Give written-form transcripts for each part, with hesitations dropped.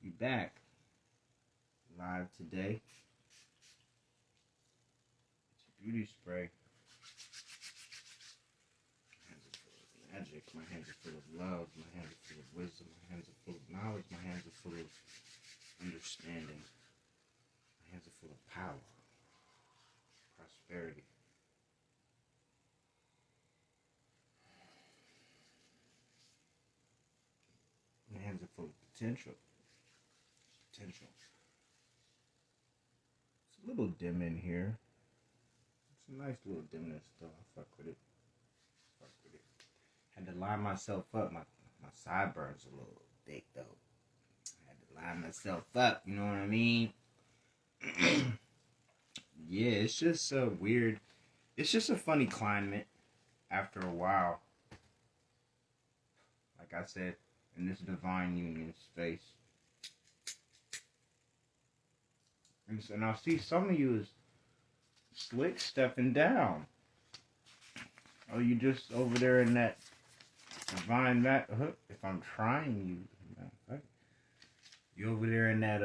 We back live today. It's a beauty spray. My hands are full of magic. My hands are full of love. My hands are full of wisdom. My hands are full of knowledge. My hands are full of understanding. My hands are full of power, prosperity. My hands are full of potential. Potential. It's a little dim in here. It's a nice little dimness though. I fuck with it. Had to line myself up. My sideburns a little thick though. I had to line myself up. You know what I mean? Yeah, it's just a weird. It's just a funny climate. After a while, like I said, in this divine union space. And I see some of you is slick stepping down. Oh, you just over there in that divine if I'm trying you over there in that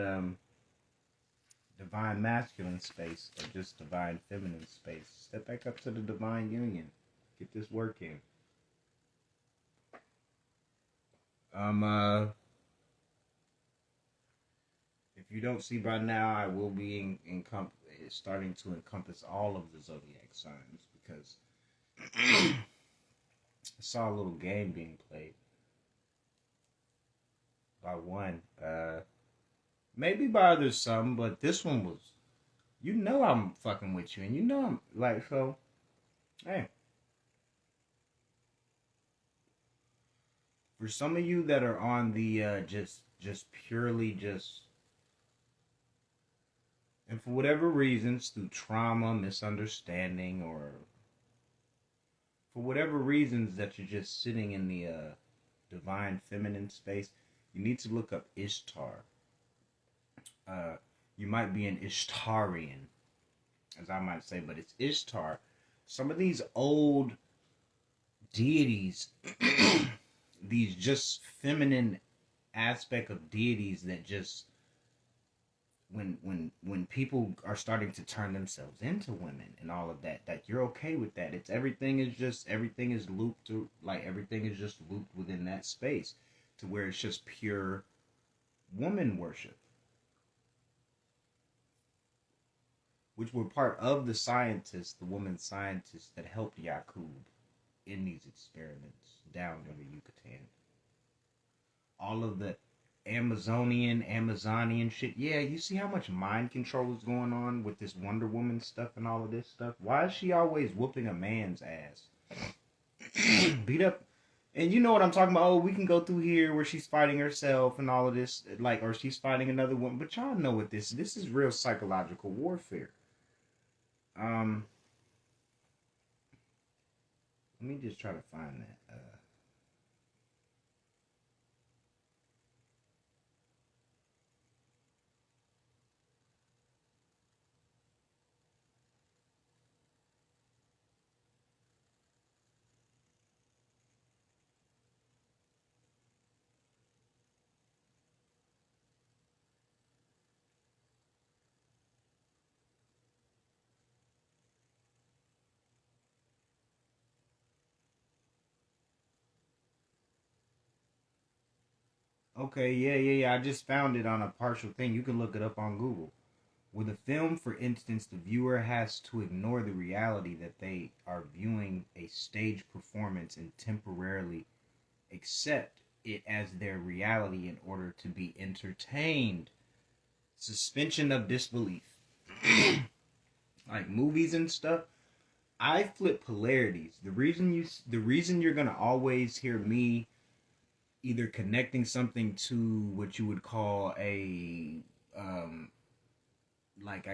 divine masculine space or just divine feminine space. Step back up to the divine union. Get this work in. If you don't see by now, I will be starting to encompass all of the zodiac signs because I saw a little game being played by one. Maybe by others some, but this one was, I'm fucking with you, and I'm like, so, hey. For some of you that are on the just purely just, and for whatever reasons, through trauma, misunderstanding, or for whatever reasons that you're just sitting in the divine feminine space, you need to look up Ishtar. You might be an Ishtarian, as I might say, but it's Ishtar. Some of these old deities, these just feminine aspect of deities that just, when people are starting to turn themselves into women and all of that you're okay with that. Everything is just looped within that space to where it's just pure woman worship, which were part of the woman scientists that helped Yakub in these experiments down in the Yucatan. All of the Amazonian shit. Yeah, you see how much mind control is going on with this Wonder Woman stuff and all of this stuff? Why is she always whooping a man's ass? Beat up. And you know what I'm talking about. Oh, we can go through here where she's fighting herself and all of this. Or she's fighting another woman. But y'all know what this is real psychological warfare. Let me just try to find that. Okay, yeah. I just found it on a partial thing. You can look it up on Google. With a film, for instance, the viewer has to ignore the reality that they are viewing a stage performance and temporarily accept it as their reality in order to be entertained. Suspension of disbelief. Like movies and stuff, I flip polarities. The reason you're gonna always hear me either connecting something to what you would call a I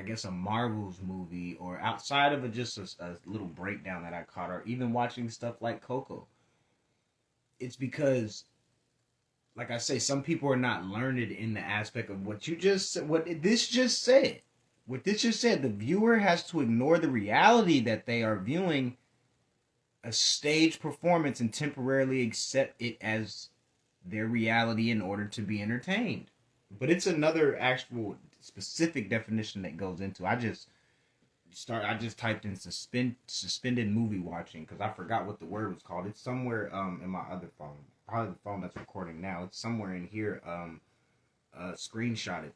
guess a Marvel's movie, or outside of just a little breakdown that I caught, or even watching stuff like Coco, it's because, like I say, some people are not learned in the aspect of what this just said. What this just said, the viewer has to ignore the reality that they are viewing a stage performance and temporarily accept it as their reality in order to be entertained. But it's another actual specific definition that goes into. I just typed in suspended movie watching because I forgot what the word was called. It's somewhere in my other phone, probably the phone that's recording now. It's somewhere in here. Screenshot it,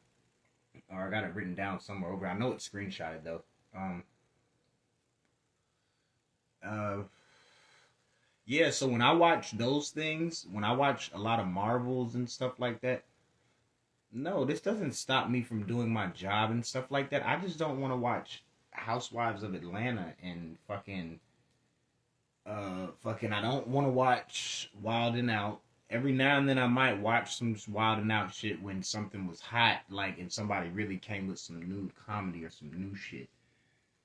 or I got it written down somewhere over. I know it's screenshotted though. Uh, yeah. So when I watch those things, when I watch a lot of Marvels and stuff like that, no, this doesn't stop me from doing my job and stuff like that. I just don't want to watch Housewives of Atlanta and fucking I don't want to watch Wild and Out. Every now and then I might watch some Wild and Out shit when something was hot, like, and somebody really came with some new comedy or some new shit.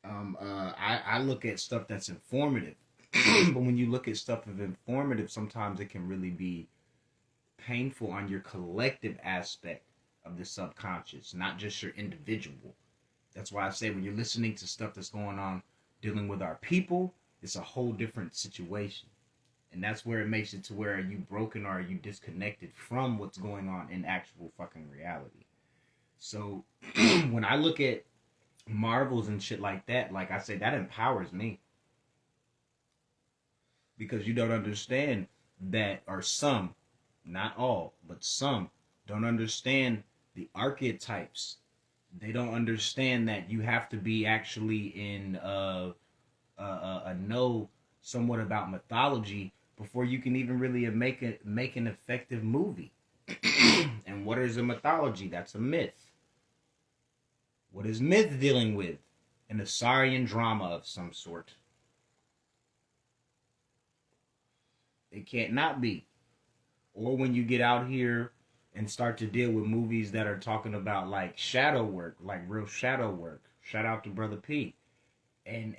I look at stuff that's informative. But when you look at stuff of informative, sometimes it can really be painful on your collective aspect of the subconscious, not just your individual. That's why I say when you're listening to stuff that's going on dealing with our people, it's a whole different situation. And that's where it makes it to where are you broken or are you disconnected from what's going on in actual fucking reality. So when I look at Marvels and shit like that, like I say, that empowers me. Because you don't understand that, or some, not all, but some don't understand the archetypes. They don't understand that you have to be actually in a know somewhat about mythology before you can even really make an effective movie. And what is a mythology? That's a myth. What is myth dealing with? An Asarian drama of some sort. It can't not be. Or when you get out here and start to deal with movies that are talking about like shadow work, like real shadow work. Shout out to Brother P. And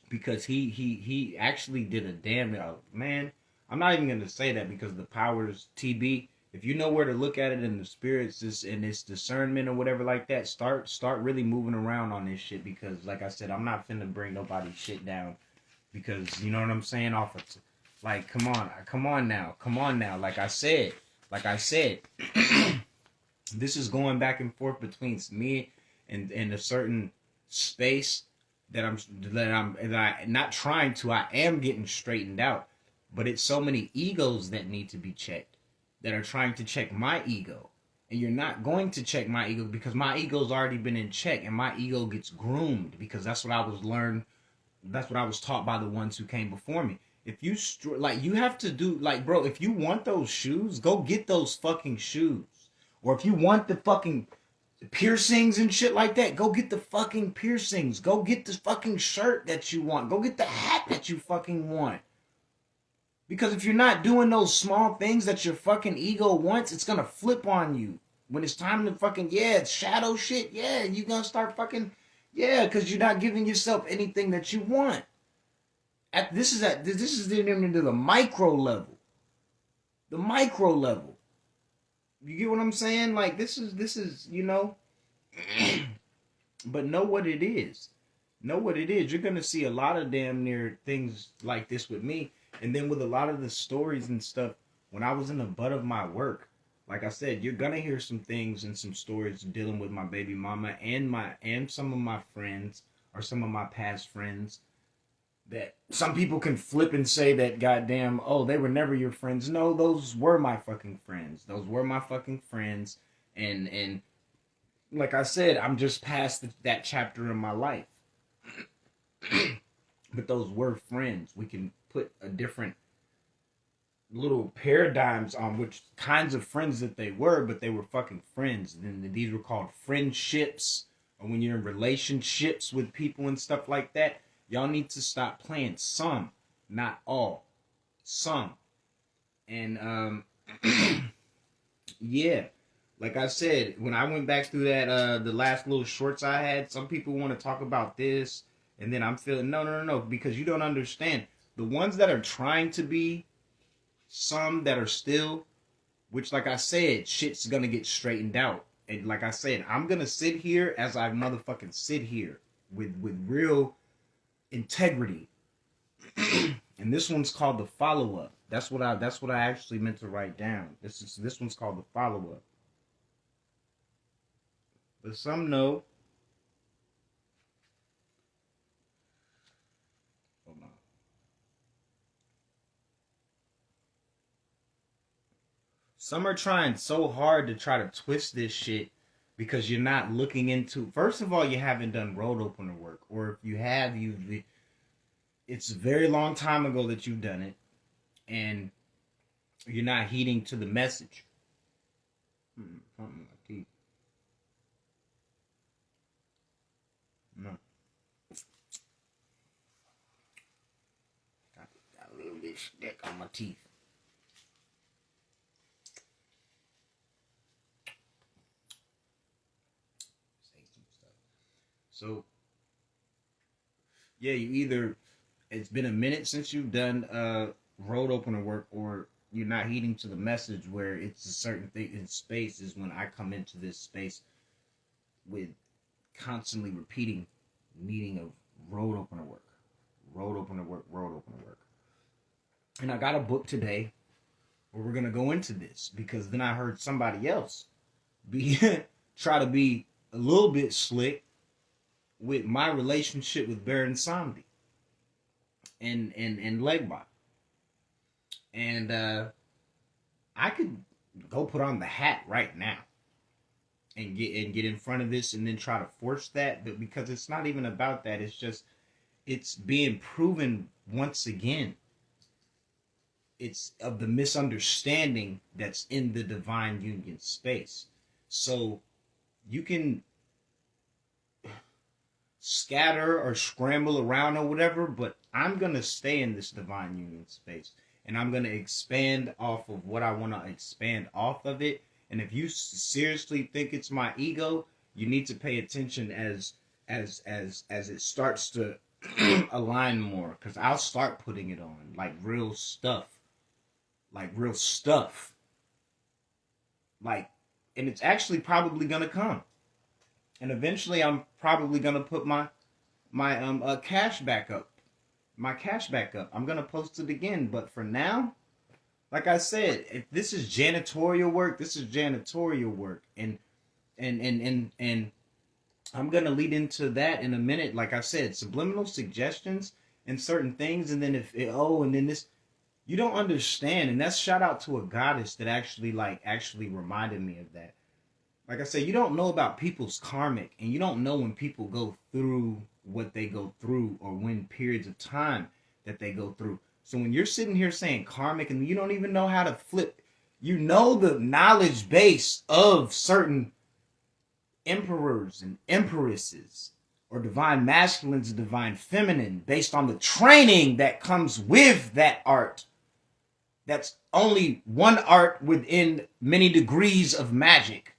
because he actually did a damn man. I'm not even gonna say that because the powers TB. If you know where to look at it in the spirits and its discernment or whatever like that, start really moving around on this shit because like I said, I'm not finna bring nobody's shit down because you know what I'm saying off of like come on now. Like I said, this is going back and forth between me and a certain space that I'm not trying to. I am getting straightened out, but it's so many egos that need to be checked that are trying to check my ego, and you're not going to check my ego because my ego's already been in check, and my ego gets groomed because that's what I was learned. That's what I was taught by the ones who came before me. If you you have to do like, bro, if you want those shoes, go get those fucking shoes. Or if you want the fucking piercings and shit like that, go get the fucking piercings. Go get the fucking shirt that you want. Go get the hat that you fucking want. Because if you're not doing those small things that your fucking ego wants, it's gonna flip on you. When it's time to fucking, it's shadow shit, you're gonna start fucking, because you're not giving yourself anything that you want. This is into the micro level. The micro level. You get what I'm saying? Like this is but know what it is. Know what it is. You're gonna see a lot of damn near things like this with me. And then with a lot of the stories and stuff, when I was in the butt of my work, like I said, you're gonna hear some things and some stories dealing with my baby mama and some of my friends or some of my past friends that some people can flip and say that goddamn, oh, they were never your friends. No, those were my fucking friends. Those were my fucking friends. And like I said, I'm just past that chapter in my life. But those were friends. We can put a different little paradigms on which kinds of friends that they were, but they were fucking friends. And these were called friendships. Or when you're in relationships with people and stuff like that, y'all need to stop playing some, not all. Some. And, like I said, when I went back through that, the last little shorts I had, some people want to talk about this, and then I'm feeling, no, because you don't understand. The ones that are trying to be, some that are still, which like I said, shit's gonna get straightened out. And like I said, I'm gonna sit here as I motherfucking sit here with real integrity. And this one's called the follow-up. That's what I actually meant to write down. This one's called the follow-up. but some know. Hold on. Some are trying so hard to try to twist this shit because you're not looking into. First of all, you haven't done road opener work, or if you have, it's a very long time ago that you've done it, and you're not heeding to the message. Something in my teeth. No. Got a little bit stick on my teeth. So, yeah, you either, it's been a minute since you've done road opener work, or you're not heeding to the message where it's a certain thing in space is when I come into this space with constantly repeating meaning of road opener work, road opener work, road opener work. And I got a book today where we're going to go into this, because then I heard somebody else try to be a little bit slick with my relationship with Baron Samedi and Legba. And I could go put on the hat right now and get in front of this and then try to force that, but because it's not even about that, it's just, it's being proven once again. It's of the misunderstanding that's in the divine union space. So you can scatter or scramble around or whatever, but I'm going to stay in this divine union space, and I'm going to expand off of what I want to expand off of it. And if you seriously think it's my ego, you need to pay attention as it starts to align more, because I'll start putting it on like real stuff, like, and it's actually probably going to come. And eventually I'm probably going to put my cash back up. My cash back up. I'm going to post it again. But for now, like I said, if this is janitorial work, this is janitorial work. And I'm going to lead into that in a minute. Like I said, subliminal suggestions and certain things. And then and then this, you don't understand. And that's shout out to a goddess that actually reminded me of that. Like I said, you don't know about people's karmic, and you don't know when people go through what they go through, or when periods of time that they go through. So when you're sitting here saying karmic and you don't even know how to flip, you know the knowledge base of certain emperors and empresses, or divine masculines and divine feminine, based on the training that comes with that art. That's only one art within many degrees of magic.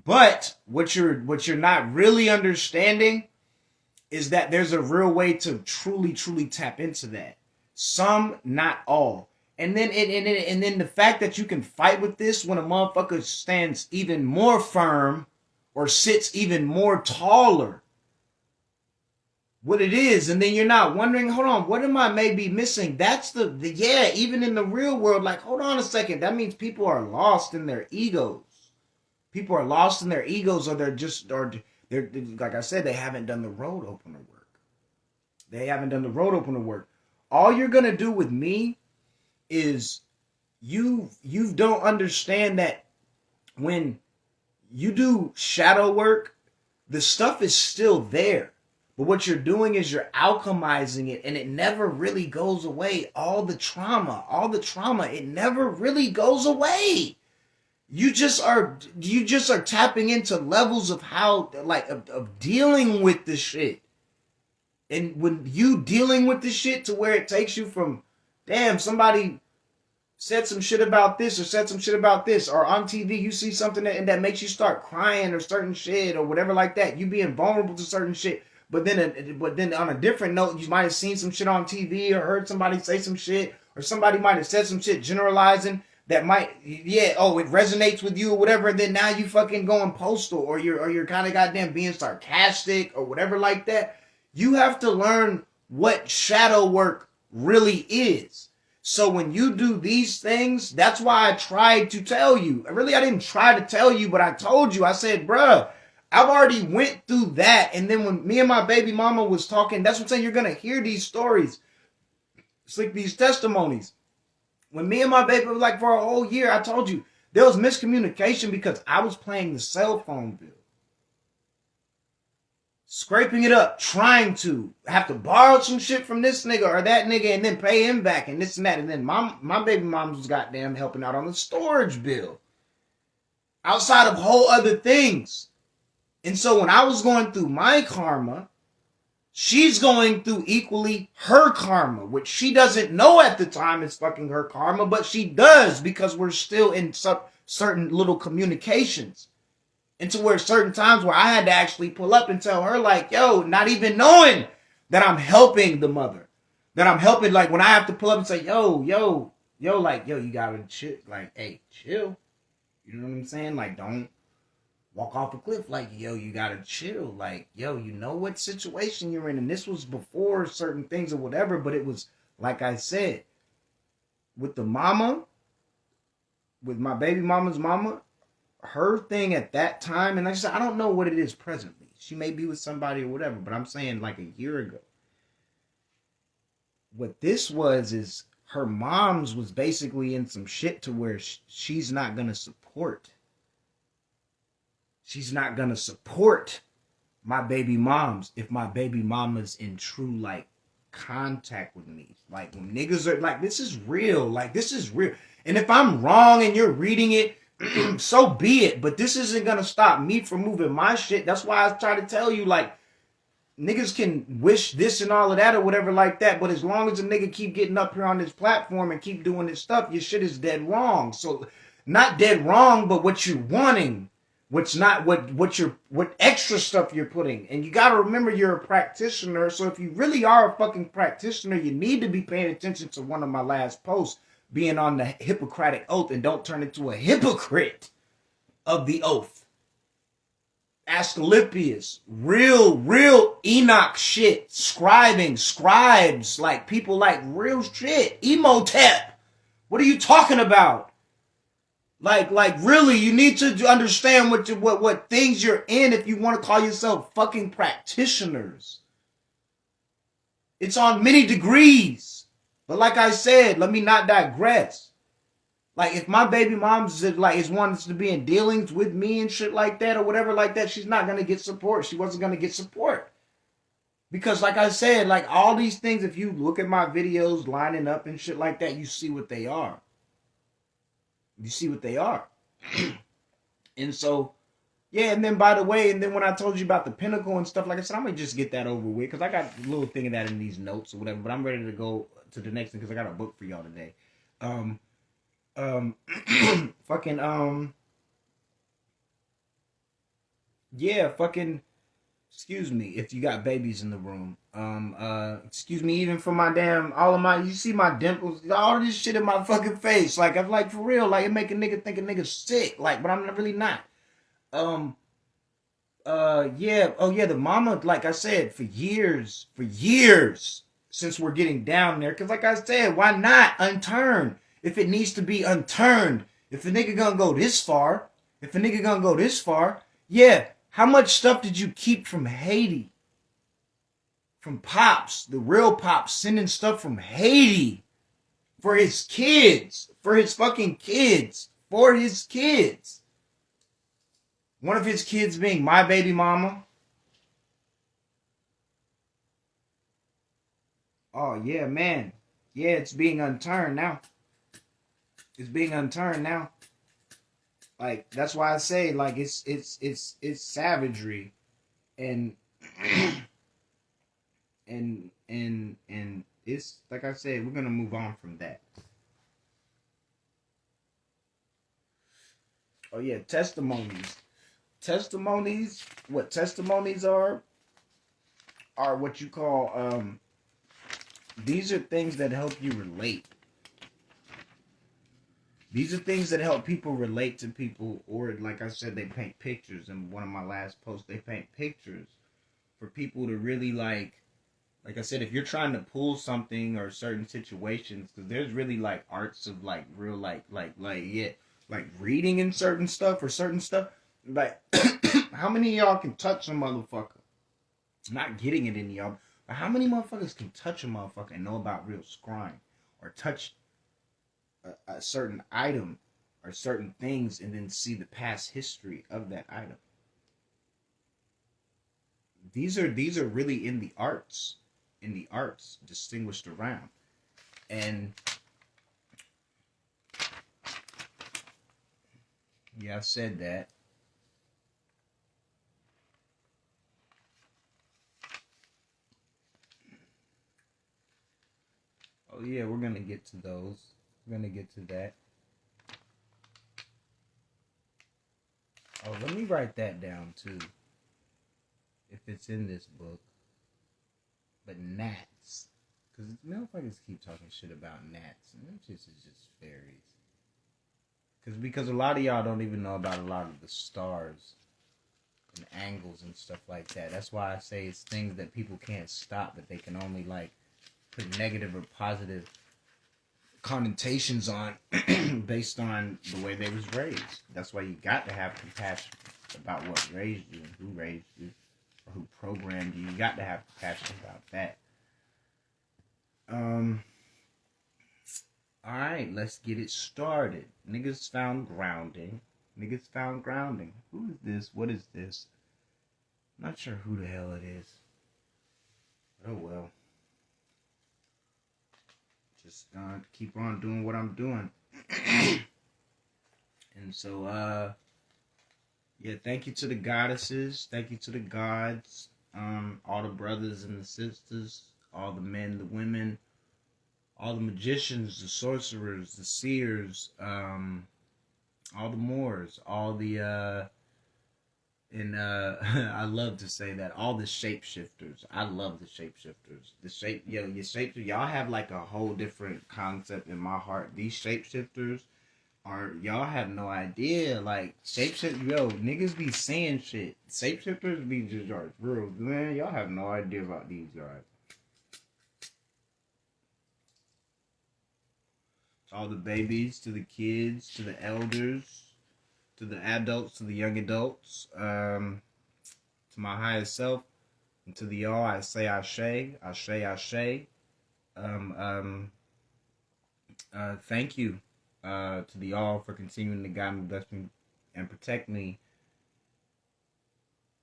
But what you're not really understanding is that there's a real way to truly tap into that. Some, not all. And then the fact that you can fight with this when a motherfucker stands even more firm or sits even more taller. What it is, and then you're not wondering, hold on, what am I maybe missing? That's yeah, even in the real world, like, hold on a second, that means people are lost in their egos. People are lost in their egos, or they're like I said, they haven't done the road opener work. They haven't done the road opener work. All you're going to do with me is you don't understand that when you do shadow work, the stuff is still there. But what you're doing is you're alchemizing it, and it never really goes away. All the trauma, it never really goes away. You just are tapping into levels of how, like, of dealing with the shit. And when you dealing with the shit to where it takes you from, damn, somebody said some shit about this or said some shit about this, or on TV you see something that makes you start crying or certain shit or whatever like that. You being vulnerable to certain shit. But then on a different note, you might have seen some shit on TV or heard somebody say some shit, or somebody might have said some shit generalizing that might, it resonates with you or whatever, and then now you fucking going postal, or you're kind of goddamn being sarcastic or whatever like that. You have to learn what shadow work really is. So when you do these things, that's why I tried to tell you. Really, I didn't try to tell you, but I told you. I said, bruh, I've already went through that. And then when me and my baby mama was talking, that's what I'm saying. You're going to hear these stories. It's like these testimonies. When me and my baby was like for a whole year, I told you, there was miscommunication because I was paying the cell phone bill. Scraping it up, trying to have to borrow some shit from this nigga or that nigga and then pay him back and this and that. And then my baby mom was goddamn helping out on the storage bill. Outside of whole other things. And so when I was going through my karma, she's going through equally her karma, which she doesn't know at the time is fucking her karma, but she does because we're still in certain little communications. And to where certain times where I had to actually pull up and tell her like, yo, not even knowing that I'm helping the mother. That I'm helping, like when I have to pull up and say, yo, like, yo, you gotta chill. Like, hey, chill. You know what I'm saying? Like, don't walk off a cliff. Like, yo, you gotta chill. Like, yo, you know what situation you're in. And this was before certain things or whatever, but it was, like I said, with the mama, with my baby mama's mama, her thing at that time, and like I said, I don't know what it is presently. She may be with somebody or whatever, but I'm saying like a year ago. What this was is her mom's was basically in some shit to where she's not going to support. She's not going to support my baby moms if my baby mama's in true like contact with me. Like when niggas are like, this is real. Like this is real. And if I'm wrong and you're reading it, so be it, but this isn't gonna stop me from moving my shit. That's why I try to tell you, like, niggas can wish this and all of that or whatever like that, but as long as a nigga keep getting up here on this platform and keep doing this stuff, your shit is dead wrong. So, not dead wrong, but what you're wanting, what's not what extra stuff you're putting. And you gotta remember you're a practitioner, so if you really are a fucking practitioner, you need to be paying attention to one of my last posts, being on the Hippocratic oath, and don't turn into a hypocrite of the oath. Asclepius, real Enoch shit, scribes, like people like real shit. Emotep, what are you talking about? Like really, you need to understand what things you're in if you want to call yourself fucking practitioners. It's on many degrees. But like I said, let me not digress. Like if my baby mom's is wanting to be in dealings with me and shit like that or whatever like that, she's not gonna get support. She wasn't gonna get support. Because like I said, like all these things, if you look at my videos lining up and shit like that, you see what they are. You see what they are. And so, yeah, and then by the way, and then when I told you about the pinnacle and stuff, like I said, I'm gonna just get that over with because I got a little thing of that in these notes or whatever, but I'm ready to go to the next thing because I got a book for y'all today. Yeah, fucking, excuse me if you got babies in the room. Excuse me even for my damn, all of my, you see my dimples, all this shit in my fucking face. Like, I'm like, for real, like, it make a nigga think a nigga sick. Like, but I'm really not. Yeah, oh yeah, the mama, like I said, for years, since we're getting down there, because like I said, why not unturn if it needs to be unturned? If a nigga gonna go this far, yeah, how much stuff did you keep from Haiti? From Pops, the real Pops, sending stuff from Haiti for his kids, for his fucking kids, for his kids. One of his kids being my baby mama. Oh, yeah, man. Yeah, it's being unturned now. Like, that's why I say, like, it's savagery. And and it's, like I said, we're going to move on from that. Oh, yeah, testimonies. Testimonies, what testimonies are what you call, these are things that help you relate. These are things that help people relate to people, or like I said, they paint pictures. In one of my last posts, they paint pictures for people to really like I said, if you're trying to pull something or certain situations, because there's really like arts of like real like reading in certain stuff or certain stuff. Like How many of y'all can touch a motherfucker? Not getting it in y'all, but how many motherfuckers can touch a motherfucker and know about real scrying? Or touch a certain item or certain things and then see the past history of that item? These are really in the arts, distinguished around. And yeah, I said that. Oh yeah, we're gonna get to those. We're gonna get to that. Oh, let me write that down too. If it's in this book. But gnats. Because motherfuckers keep talking shit about gnats. And them shit is just fairies. Because a lot of y'all don't even know about a lot of the stars and angles and stuff like that. That's why I say it's things that people can't stop, that they can only like put negative or positive connotations on based on the way they was raised. That's why you got to have compassion about what raised you and who raised you or who programmed you. You got to have compassion about that. Alright, let's get it started. Niggas found grounding. Who is this? What is this? Not sure who the hell it is. Oh well. Just keep on doing what I'm doing. And so, yeah, thank you to the goddesses. Thank you to the gods. All the brothers and the sisters. All the men, the women. All the magicians, the sorcerers, the seers. All the Moors. All the, I love to say that, all the shapeshifters. I love the shapeshifters. Your shapeshifters, y'all have like a whole different concept in my heart. These shapeshifters y'all have no idea. Like, niggas be saying shit. Shapeshifters be just real, man. Y'all have no idea about these guys. All the babies, to the kids, to the elders, to the adults, to the young adults, to my highest self, and to the y'all, I say Ashe. Thank you to the y'all for continuing to guide me, bless me, and protect me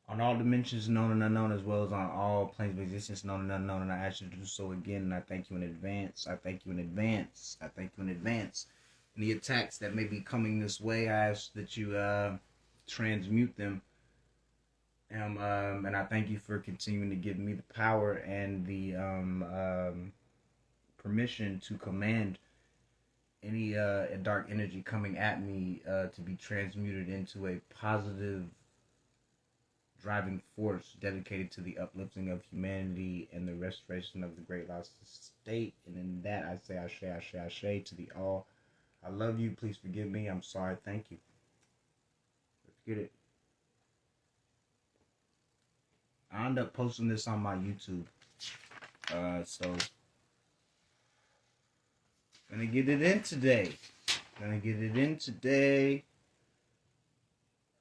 on all dimensions known and unknown, as well as on all planes of existence known and unknown. And I ask you to do so again, and I thank you in advance. Any attacks that may be coming this way, I ask that you transmute them. And I thank you for continuing to give me the power and the permission to command any dark energy coming at me to be transmuted into a positive driving force dedicated to the uplifting of humanity and the restoration of the great lost state. And in that I say Ashe to the all. I love you. Please forgive me. I'm sorry. Thank you. Let's get it. I end up posting this on my YouTube. So gonna get it in today.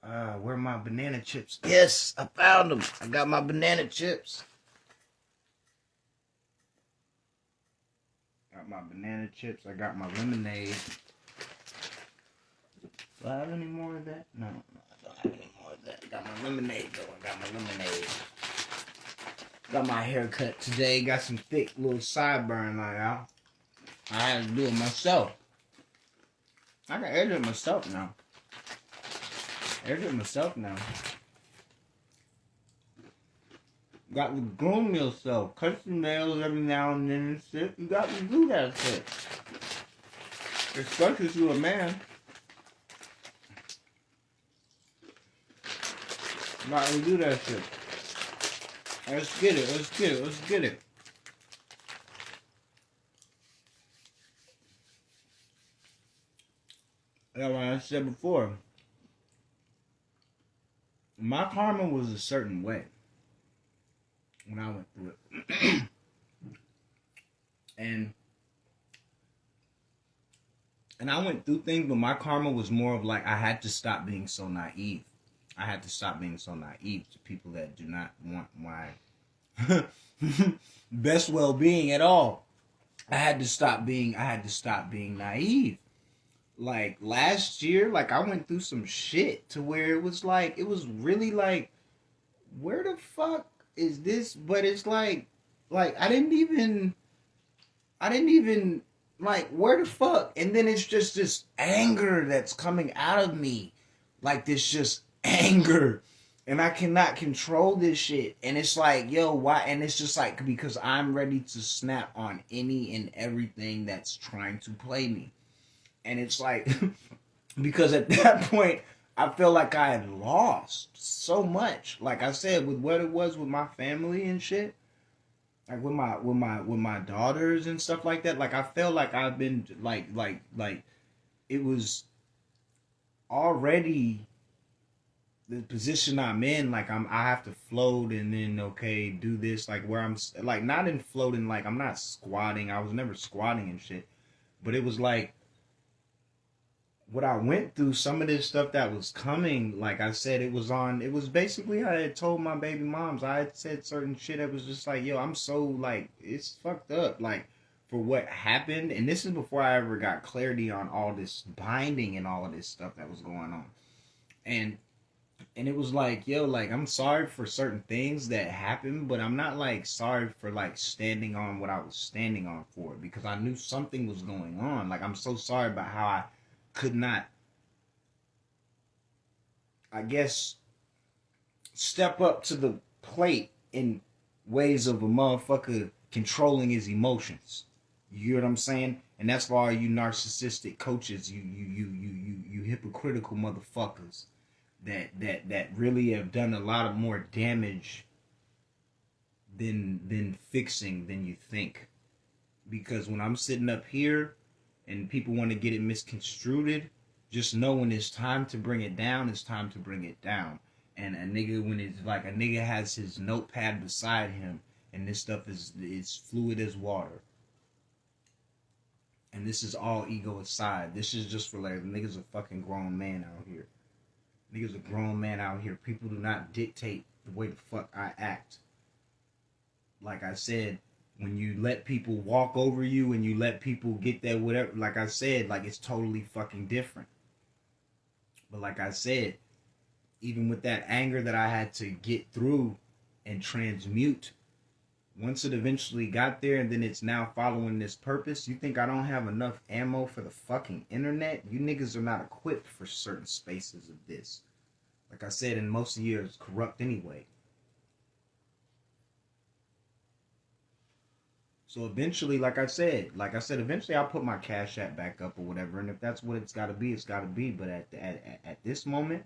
Where are my banana chips? Yes, I found them. I got my banana chips. I got my lemonade. Do I have any more of that? No, I don't have any more of that. Got my lemonade though. Got my haircut today. Got some thick little sideburn like out. I had to do it myself. I can edit it myself now. Got to groom yourself. Cut your nails every now and then and shit. You got to do that shit. Especially if you're a man. You got to do that shit. Let's get it. Like I said before, my karma was a certain way when I went through it. and I went through things, but my karma was more of like, I had to stop being so naive. I had to stop being so naive to people that do not want my best well-being at all. I had to stop being naive. Like last year, like I went through some shit to where it was really like, where the fuck is this? But it's like I didn't even like, where the fuck? And then it's just this anger that's coming out of me, like this just anger, and I cannot control this shit. And it's like, yo, why? And it's just like, because I'm ready to snap on any and everything that's trying to play me. And it's like, because at that point, I feel like I had lost so much. Like I said, with what it was with my family and shit, like with my daughters and stuff like that. Like I felt like I've been like it was already the position I'm in. Like I have to float and then okay do this, like where I'm like not in floating, like I'm not squatting. I was never squatting and shit, but it was like, what I went through, some of this stuff that was coming, like I said, it was basically, I had told my baby moms, I had said certain shit that was just like, yo, I'm so like, it's fucked up, like, for what happened. And this is before I ever got clarity on all this binding and all of this stuff that was going on. And it was like, yo, like, I'm sorry for certain things that happened, but I'm not like sorry for like standing on what I was standing on for, because I knew something was going on. Like, I'm so sorry about how I could not, I guess, step up to the plate in ways of a motherfucker controlling his emotions. You know what I'm saying? And that's for all you narcissistic coaches, you hypocritical motherfuckers that really have done a lot of more damage than fixing than you think. Because when I'm sitting up here and people want to get it misconstrued, just know when it's time to bring it down, it's time to bring it down. And a nigga, when it's like a nigga has his notepad beside him, and this stuff is fluid as water. And this is all ego aside. This is just for like, niggas a fucking grown man out here. Niggas a grown man out here. People do not dictate the way the fuck I act. Like I said, when you let people walk over you and you let people get that whatever, like I said, like it's totally fucking different. But like I said, even with that anger that I had to get through and transmute, once it eventually got there and then it's now following this purpose, you think I don't have enough ammo for the fucking internet? You niggas are not equipped for certain spaces of this. Like I said, and most of you is corrupt anyway. So eventually, like I said, eventually I'll put my Cash App back up or whatever. And if that's what it's got to be, it's got to be. But at this moment,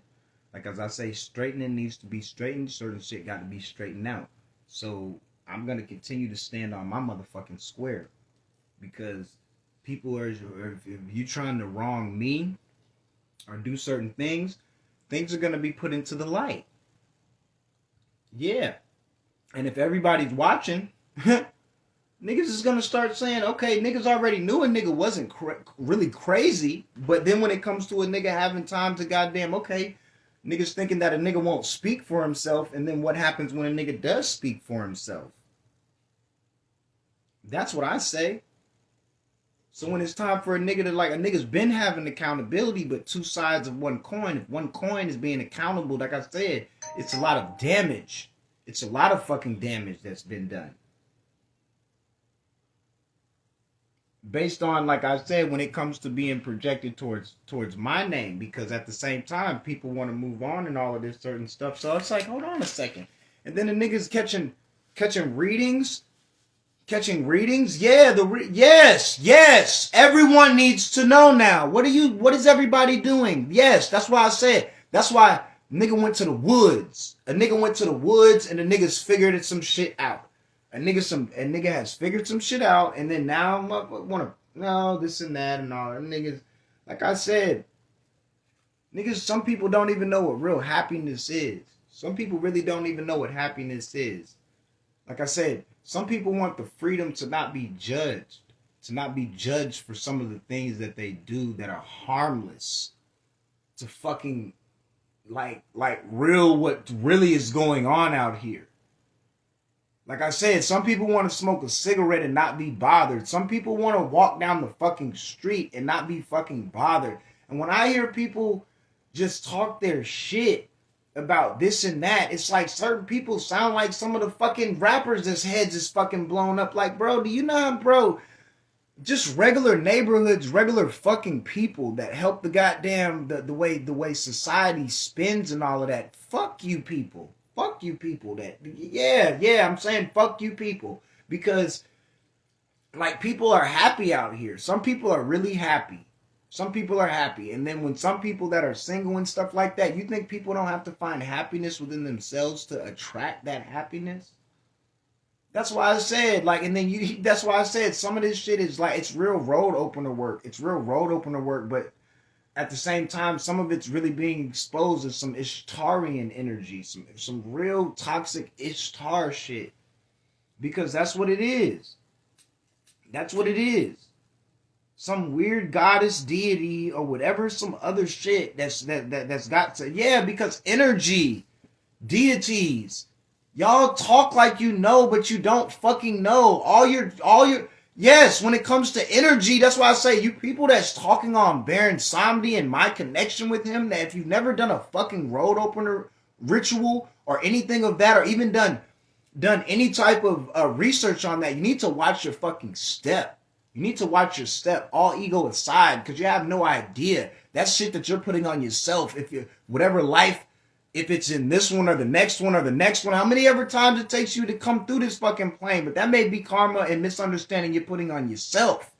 like as I say, straightening needs to be straightened. Certain shit got to be straightened out. So I'm going to continue to stand on my motherfucking square. Because people are, if you trying to wrong me or do certain things are going to be put into the light. Yeah. And if everybody's watching... niggas is going to start saying, okay, niggas already knew a nigga wasn't really crazy, but then when it comes to a nigga having time to goddamn, okay, niggas thinking that a nigga won't speak for himself, and then what happens when a nigga does speak for himself? That's what I say. So when it's time for a nigga to, like, a nigga's been having accountability, but two sides of one coin. If one coin is being accountable, like I said, it's a lot of damage. It's a lot of fucking damage that's been done. Based on, like I said, when it comes to being projected towards my name, because at the same time, people want to move on and all of this certain stuff. So it's like, hold on a second. And then the niggas catching readings. Yeah, yes. Everyone needs to know now. What is everybody doing? Yes, that's why I said. That's why nigga went to the woods. A nigga went to the woods and the niggas figured some shit out. A nigga has figured some shit out, and then now want to no this and that and all. And niggas, like I said, niggas. Some people don't even know what real happiness is. Some people really don't even know what happiness is. Like I said, some people want the freedom to not be judged, for some of the things that they do that are harmless. To fucking real what really is going on out here. Like I said, some people want to smoke a cigarette and not be bothered. Some people want to walk down the fucking street and not be fucking bothered. And when I hear people just talk their shit about this and that, it's like certain people sound like some of the fucking rappers that's heads is fucking blown up. Like, bro, do you know, bro? Just regular neighborhoods, regular fucking people that help the goddamn the way society spins and all of that. Fuck you people. Fuck you people. I'm saying fuck you people. Because like people are happy out here. Some people are really happy. Some people are happy. And then when some people that are single and stuff like that, you think people don't have to find happiness within themselves to attract that happiness? That's why I said, like, and then that's why I said some of this shit is like, it's real road opener work. It's real road opener work, but at the same time, some of it's really being exposed as some Ishtarian energy, some real toxic Ishtar shit. Because that's what it is. That's what it is. Some weird goddess deity or whatever, some other shit that's got to, because energy, deities, y'all talk like you know, but you don't fucking know. All your yes, when it comes to energy, that's why I say you people that's talking on Baron Samedi and my connection with him, that if you've never done a fucking road opener ritual or anything of that, or even done any type of research on that, you need to watch your fucking step. You need to watch your step, all ego aside, because you have no idea. That shit that you're putting on yourself, if you whatever life, if it's in this one or the next one or the next one, how many ever times it takes you to come through this fucking plane, but that may be karma and misunderstanding you're putting on yourself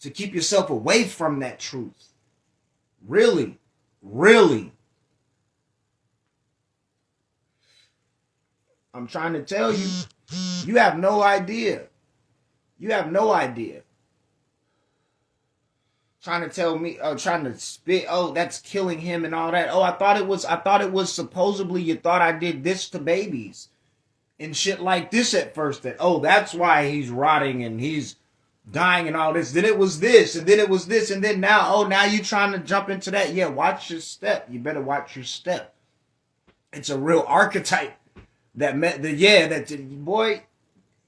to keep yourself away from that truth. Really, really. I'm trying to tell you, you have no idea. You have no idea. Trying to tell me, trying to spit, that's killing him and all that. I thought it was supposedly you thought I did this to babies and shit like this at first. That, that's why he's rotting and he's dying and all this. Then it was this, and then it was this, and then now you trying to jump into that. Yeah, watch your step. You better watch your step. It's a real archetype that boy,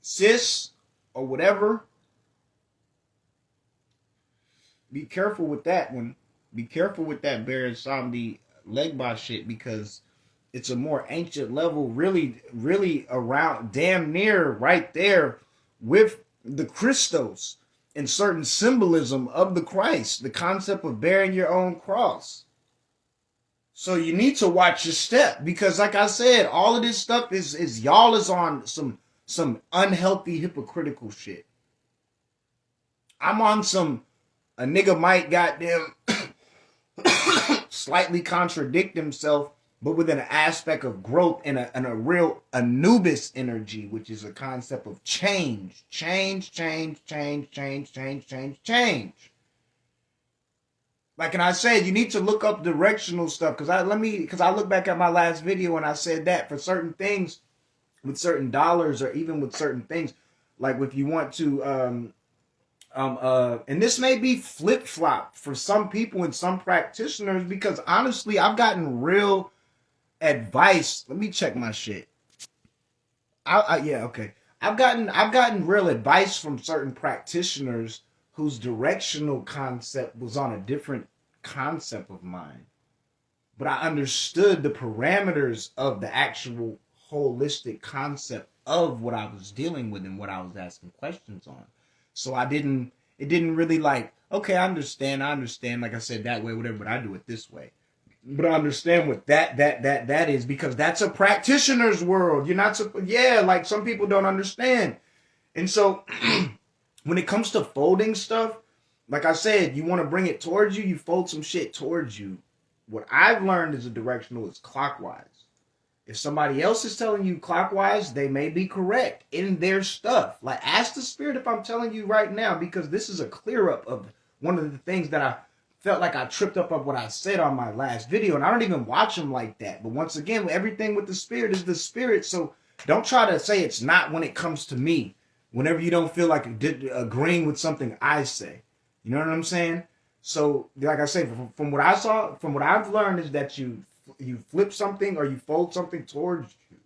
sis, or whatever. Be careful with that one. Be careful with that Baron Samedi legba shit, because it's a more ancient level, really, really around, damn near right there with the Christos and certain symbolism of the Christ, the concept of bearing your own cross. So you need to watch your step, because like I said, all of this stuff is y'all is on some unhealthy, hypocritical shit. I'm on some, a nigga might goddamn slightly contradict himself, but with an aspect of growth and a real Anubis energy, which is a concept of change. Like, and I said, you need to look up directional stuff, because I look back at my last video and I said that for certain things, with certain dollars or even with certain things, like if you want to, and this may be flip-flop for some people and some practitioners, because honestly, I've gotten real advice. Let me check my shit. Okay. I've gotten real advice from certain practitioners whose directional concept was on a different concept of mine. But I understood the parameters of the actual holistic concept of what I was dealing with and what I was asking questions on. So it didn't really like, okay, I understand, like I said, that way, whatever, but I do it this way. But I understand what that is, because that's a practitioner's world. You're not, like some people don't understand. And so when it comes to folding stuff, like I said, you want to bring it towards you, you fold some shit towards you. What I've learned as a directional is clockwise. If somebody else is telling you clockwise, they may be correct in their stuff. Like, ask the spirit if I'm telling you right now, because this is a clear up of one of the things that I felt like I tripped up on what I said on my last video. And I don't even watch them like that. But once again, everything with the spirit is the spirit. So don't try to say it's not when it comes to me, whenever you don't feel like agreeing with something I say. You know what I'm saying? So, like I say, from what I saw, from what I've learned is that you you flip something or you fold something towards you.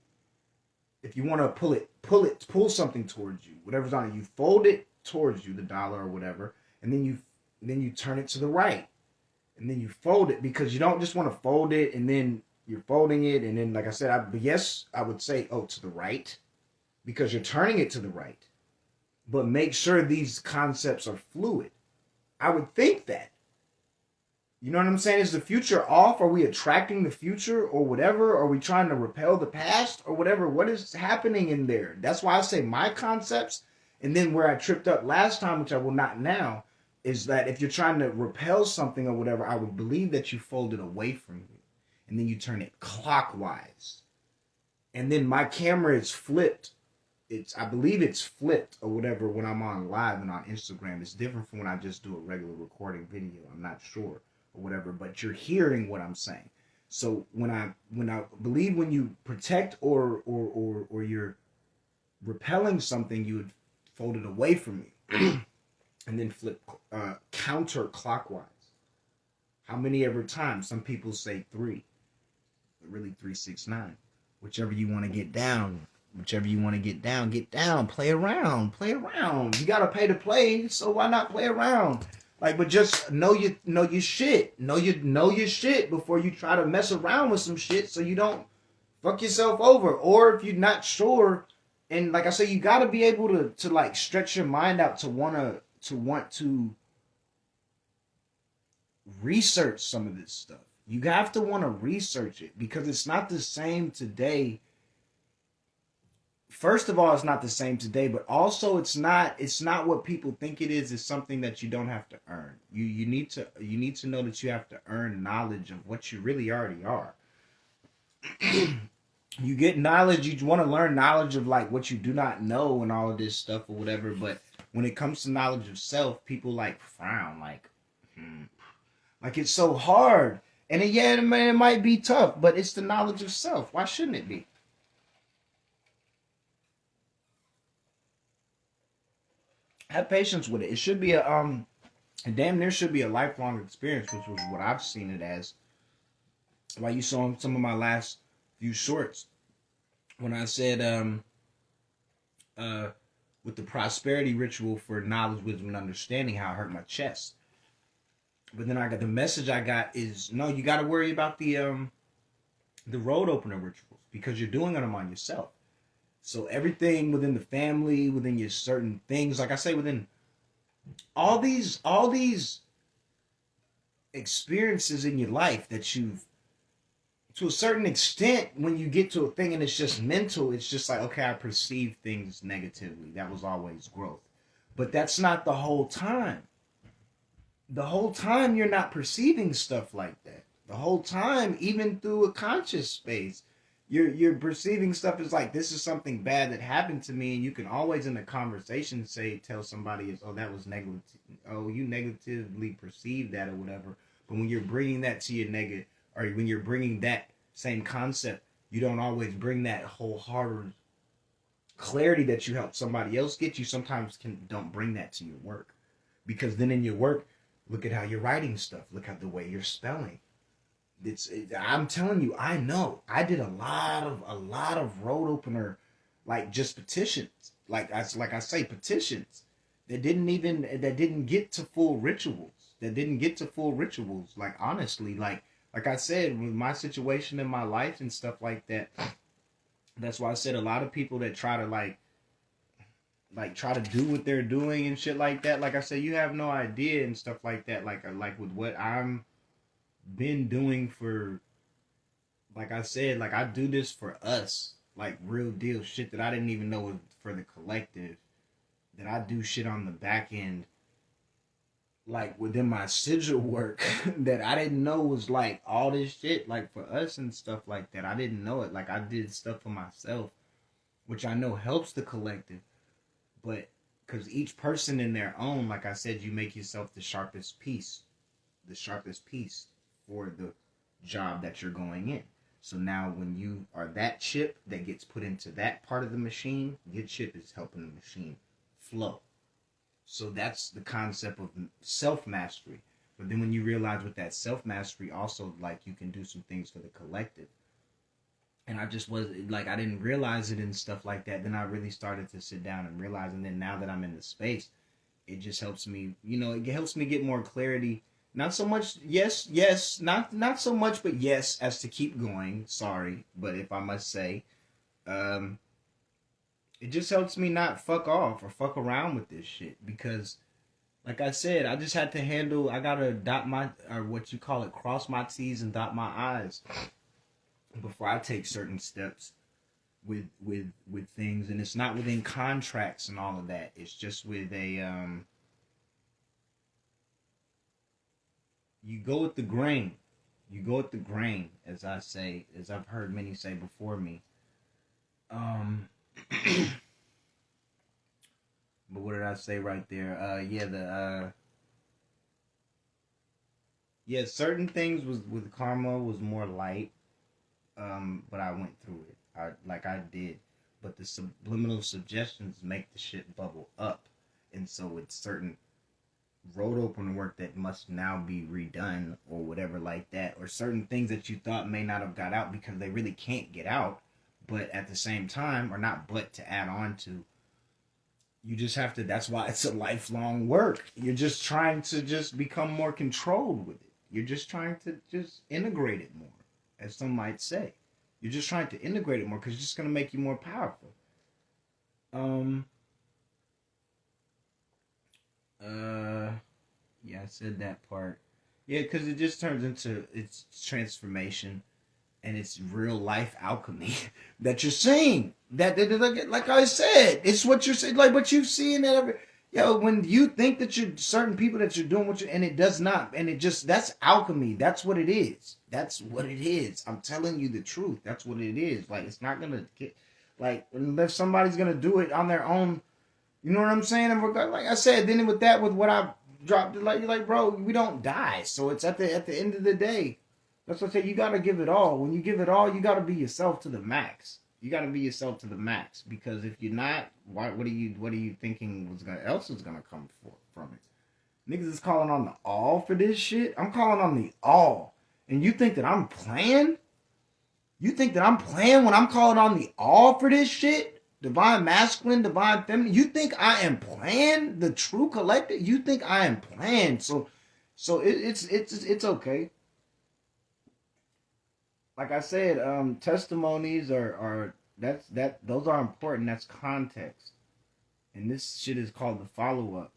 If you want to pull something towards you, whatever's on it, you fold it towards you, the dollar or whatever, and then you turn it to the right, and then you fold it, because you don't just want to fold it and then you're folding it, and then, like I said, I would say, to the right, because you're turning it to the right. But make sure these concepts are fluid. I would think that. You know what I'm saying? Is the future off? Are we attracting the future or whatever? Are we trying to repel the past or whatever? What is happening in there? That's why I say my concepts. And then where I tripped up last time, which I will not now, is that if you're trying to repel something or whatever, I would believe that you fold it away from you. And then you turn it clockwise. And then my camera is flipped. I believe it's flipped or whatever when I'm on live and on Instagram. It's different from when I just do a regular recording video. I'm not sure or whatever, but you're hearing what I'm saying. So when I believe when you protect or you're repelling something, you would fold it away from you and then flip counterclockwise. How many ever times? Some people say 3, but really 3, 6, 9. Whichever you want to get down. Whichever you want to get down. Play around. You gotta pay to play, so why not play around? Like, but just know your shit. Know your shit before you try to mess around with some shit, so you don't fuck yourself over. Or if you're not sure, and like I say, you gotta be able to like stretch your mind out to want to research some of this stuff. You have to want to research it, because it's not the same today. First of all, it's not the same today, but also it's not what people think it is. It's something that you don't have to earn. You need to know that you have to earn knowledge of what you really already are. You get knowledge, you want to learn knowledge of like what you do not know and all of this stuff or whatever, but when it comes to knowledge of self, people like frown, like it's so hard. And it might be tough, but it's the knowledge of self. Why shouldn't it be? Have patience with it. It should be a damn near should be a lifelong experience, which was what I've seen it as. Like you saw in some of my last few shorts, when I said with the prosperity ritual for knowledge, wisdom, and understanding, how it hurt my chest. But then the message I got is, no, you got to worry about the road opener rituals, because you're doing them on yourself. So everything within the family, within your certain things, like I say, within all these experiences in your life that you've, to a certain extent, when you get to a thing and it's just mental, it's just like, okay, I perceive things negatively. That was always growth. But that's not the whole time. The whole time you're not perceiving stuff like that. The whole time, even through a conscious space, you're perceiving stuff as like, this is something bad that happened to me, and you can always in a conversation tell somebody, oh, that was negative. Oh, you negatively perceived that or whatever. But when you're bringing that to your negative, or when you're bringing that same concept, you don't always bring that wholehearted clarity that you help somebody else get. You sometimes don't bring that to your work, because then in your work, look at how you're writing stuff. Look at the way you're spelling. I'm telling you, I know. I did a lot of road opener, like just petitions. Like I say, petitions that didn't get to full rituals. Like honestly, like I said, with my situation in my life and stuff like that. That's why I said a lot of people that try to like try to do what they're doing and shit like that. Like I said, you have no idea and stuff like that. Like with what I'm been doing for, like I said, like I do this for us, like real deal shit that I didn't even know was for the collective, that I do shit on the back end, like within my sigil work that I didn't know was like all this shit, like for us and stuff like that. I didn't know it. Like I did stuff for myself, which I know helps the collective, but because each person in their own, like I said, you make yourself the sharpest piece for the job that you're going in. So now when you are that chip that gets put into that part of the machine, your chip is helping the machine flow. So that's the concept of self-mastery. But then when you realize with that self-mastery also, like, you can do some things for the collective. And I just was like, I didn't realize it and stuff like that. Then I really started to sit down and realize. And then now that I'm in the space, it just helps me, it helps me get more clarity. Not so much, yes, not so much, but yes, as to keep going. Sorry, but if I must say, um, it just helps me not fuck off or fuck around with this shit because, like I said, I just had to handle. I gotta dot my, or what you call it, cross my T's and dot my I's before I take certain steps with things. And it's not within contracts and all of that. It's just with a you go with the grain. You go with the grain, as I say, as I've heard many say before me. But what did I say right there? Certain things was with karma was more light. But I went through it. I did. But the subliminal suggestions make the shit bubble up. And so it's certain road opener work that must now be redone or whatever like that, or certain things that you thought may not have got out because they really can't get out, but at the same time, or not but to add on to, you just have to, that's why it's a lifelong work. You're just trying to just become more controlled with it. You're just trying to just integrate it more, as some might say. You're just trying to integrate it more because it's just going to make you more powerful. Yeah, I said that part. Yeah, because it just turns into its transformation and it's real life alchemy that you're seeing. That like I said, it's what you're saying, like what you see in every. When you think that you're certain people that you're doing what you, and it does not, and it just, that's alchemy. That's what it is. That's what it is. I'm telling you the truth. That's what it is. Like, it's not gonna get, like, unless somebody's gonna do it on their own. You know what I'm saying? And like I said, then with that, with what I dropped, like, you're like, bro, we don't die. So it's at the end of the day. That's what I say. You gotta give it all. When you give it all, you gotta be yourself to the max. You gotta be yourself to the max, because if you're not, what are you thinking else is gonna come from it? Niggas is calling on the all for this shit. I'm calling on the all, and you think that I'm playing? You think that I'm playing when I'm calling on the all for this shit? Divine masculine, divine feminine. You think I am playing the true collective? You think I am playing? So it's okay. Like I said, testimonies are those are important. That's context, and this shit is called the follow up.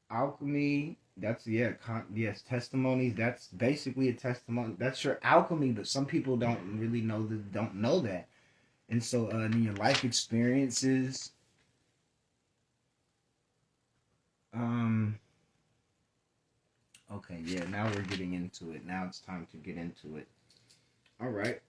Alchemy. That's yes. Testimonies. That's basically a testimony. That's your alchemy, but some people don't really don't know that, and so in your life experiences. Okay, yeah, now we're getting into it. Now it's time to get into it. All right.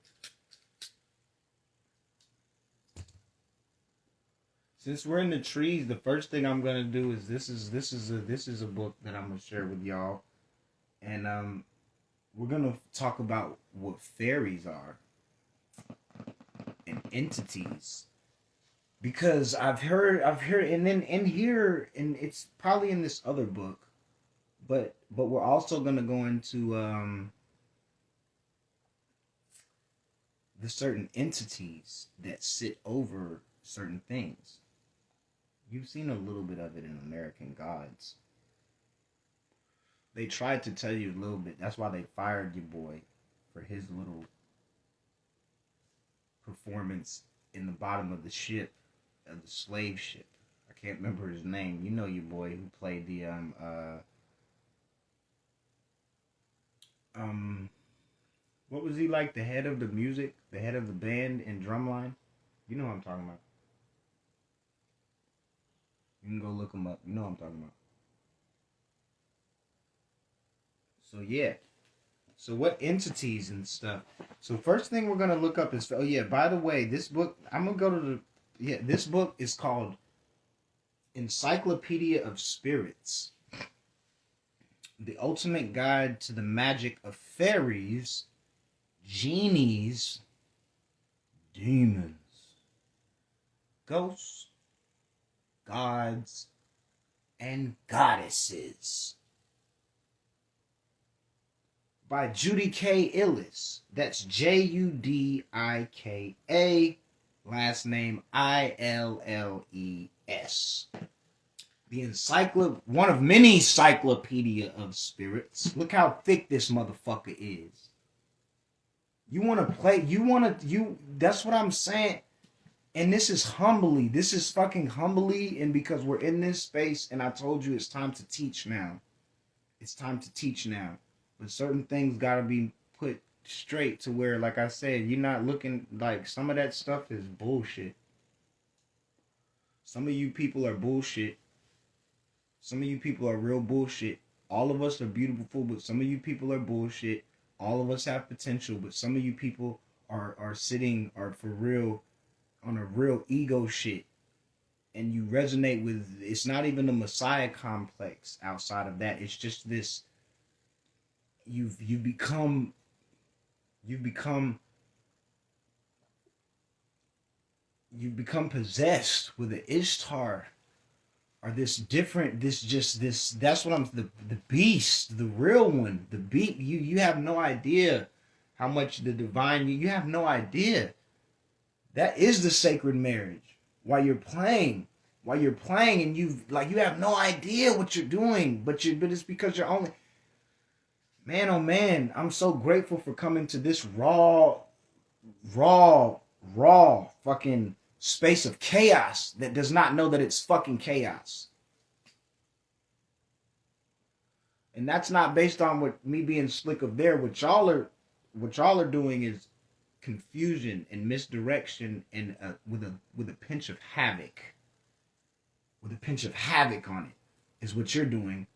Since we're in the trees, the first thing I'm gonna do is this is a book that I'm gonna share with y'all, and we're gonna talk about what fairies are and entities, because I've heard, and then in here, and it's probably in this other book. But we're also gonna go into the certain entities that sit over certain things. You've seen a little bit of it in American Gods. They tried to tell you a little bit. That's why they fired your boy for his little performance in the bottom of the ship, of the slave ship. I can't remember his name. You know your boy who played the what was he like? The head of the music, the head of the band and drumline. You know what I'm talking about. You can go look him up. You know what I'm talking about. So yeah. So what entities and stuff? So first thing we're gonna look up is, oh yeah, by the way, this book, I'm gonna go to this book is called Encyclopedia of Spirits. The ultimate guide to the magic of fairies, genies, demons, ghosts, gods, and Goddesses by Judy K. Illes. That's Judika, last name Illees. One of many encyclopedia of spirits. Look how thick this motherfucker is. That's what I'm saying. And this is fucking humbly, and because we're in this space, and I told you it's time to teach now. It's time to teach now. But certain things gotta be put straight to where, like I said, you're not looking like some of that stuff is bullshit. Some of you people are bullshit. Some of you people are real bullshit. All of us are beautiful, but some of you people are bullshit. All of us have potential, but some of you people are for real on a real ego shit. And you resonate with, it's not even a Messiah complex outside of that. It's just this, you've become possessed with the Ishtar, or this, that's what the beast, the real one, the beat. You have no idea how much the divine, you have no idea. That is the sacred marriage. While you're playing, and you have no idea what you're doing, but it's because you're only, man, oh man, I'm so grateful for coming to this raw fucking space of chaos that does not know that it's fucking chaos. And that's not based on what me being slick of there. What y'all are doing is confusion and misdirection, and with a pinch of havoc. With a pinch of havoc on it is what you're doing.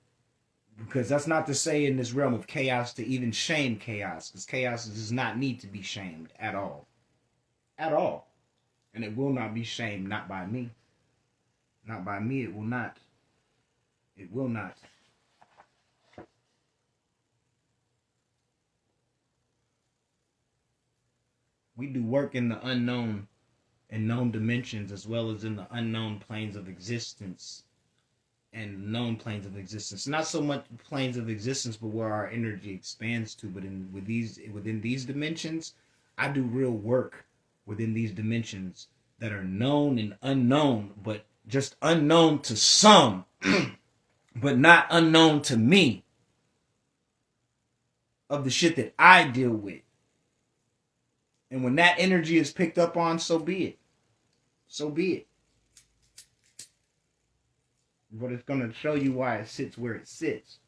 Because that's not to say in this realm of chaos to even shame chaos. Because chaos does not need to be shamed at all. At all. And it will not be shamed, not by me. Not by me, it will not. It will not. We do work in the unknown and known dimensions, as well as in the unknown planes of existence and known planes of existence. Not so much planes of existence, but where our energy expands to. But within these dimensions, I do real work within these dimensions that are known and unknown, but just unknown to some, but not unknown to me, of the shit that I deal with. And when that energy is picked up on, so be it. So be it. But it's going to show you why it sits where it sits.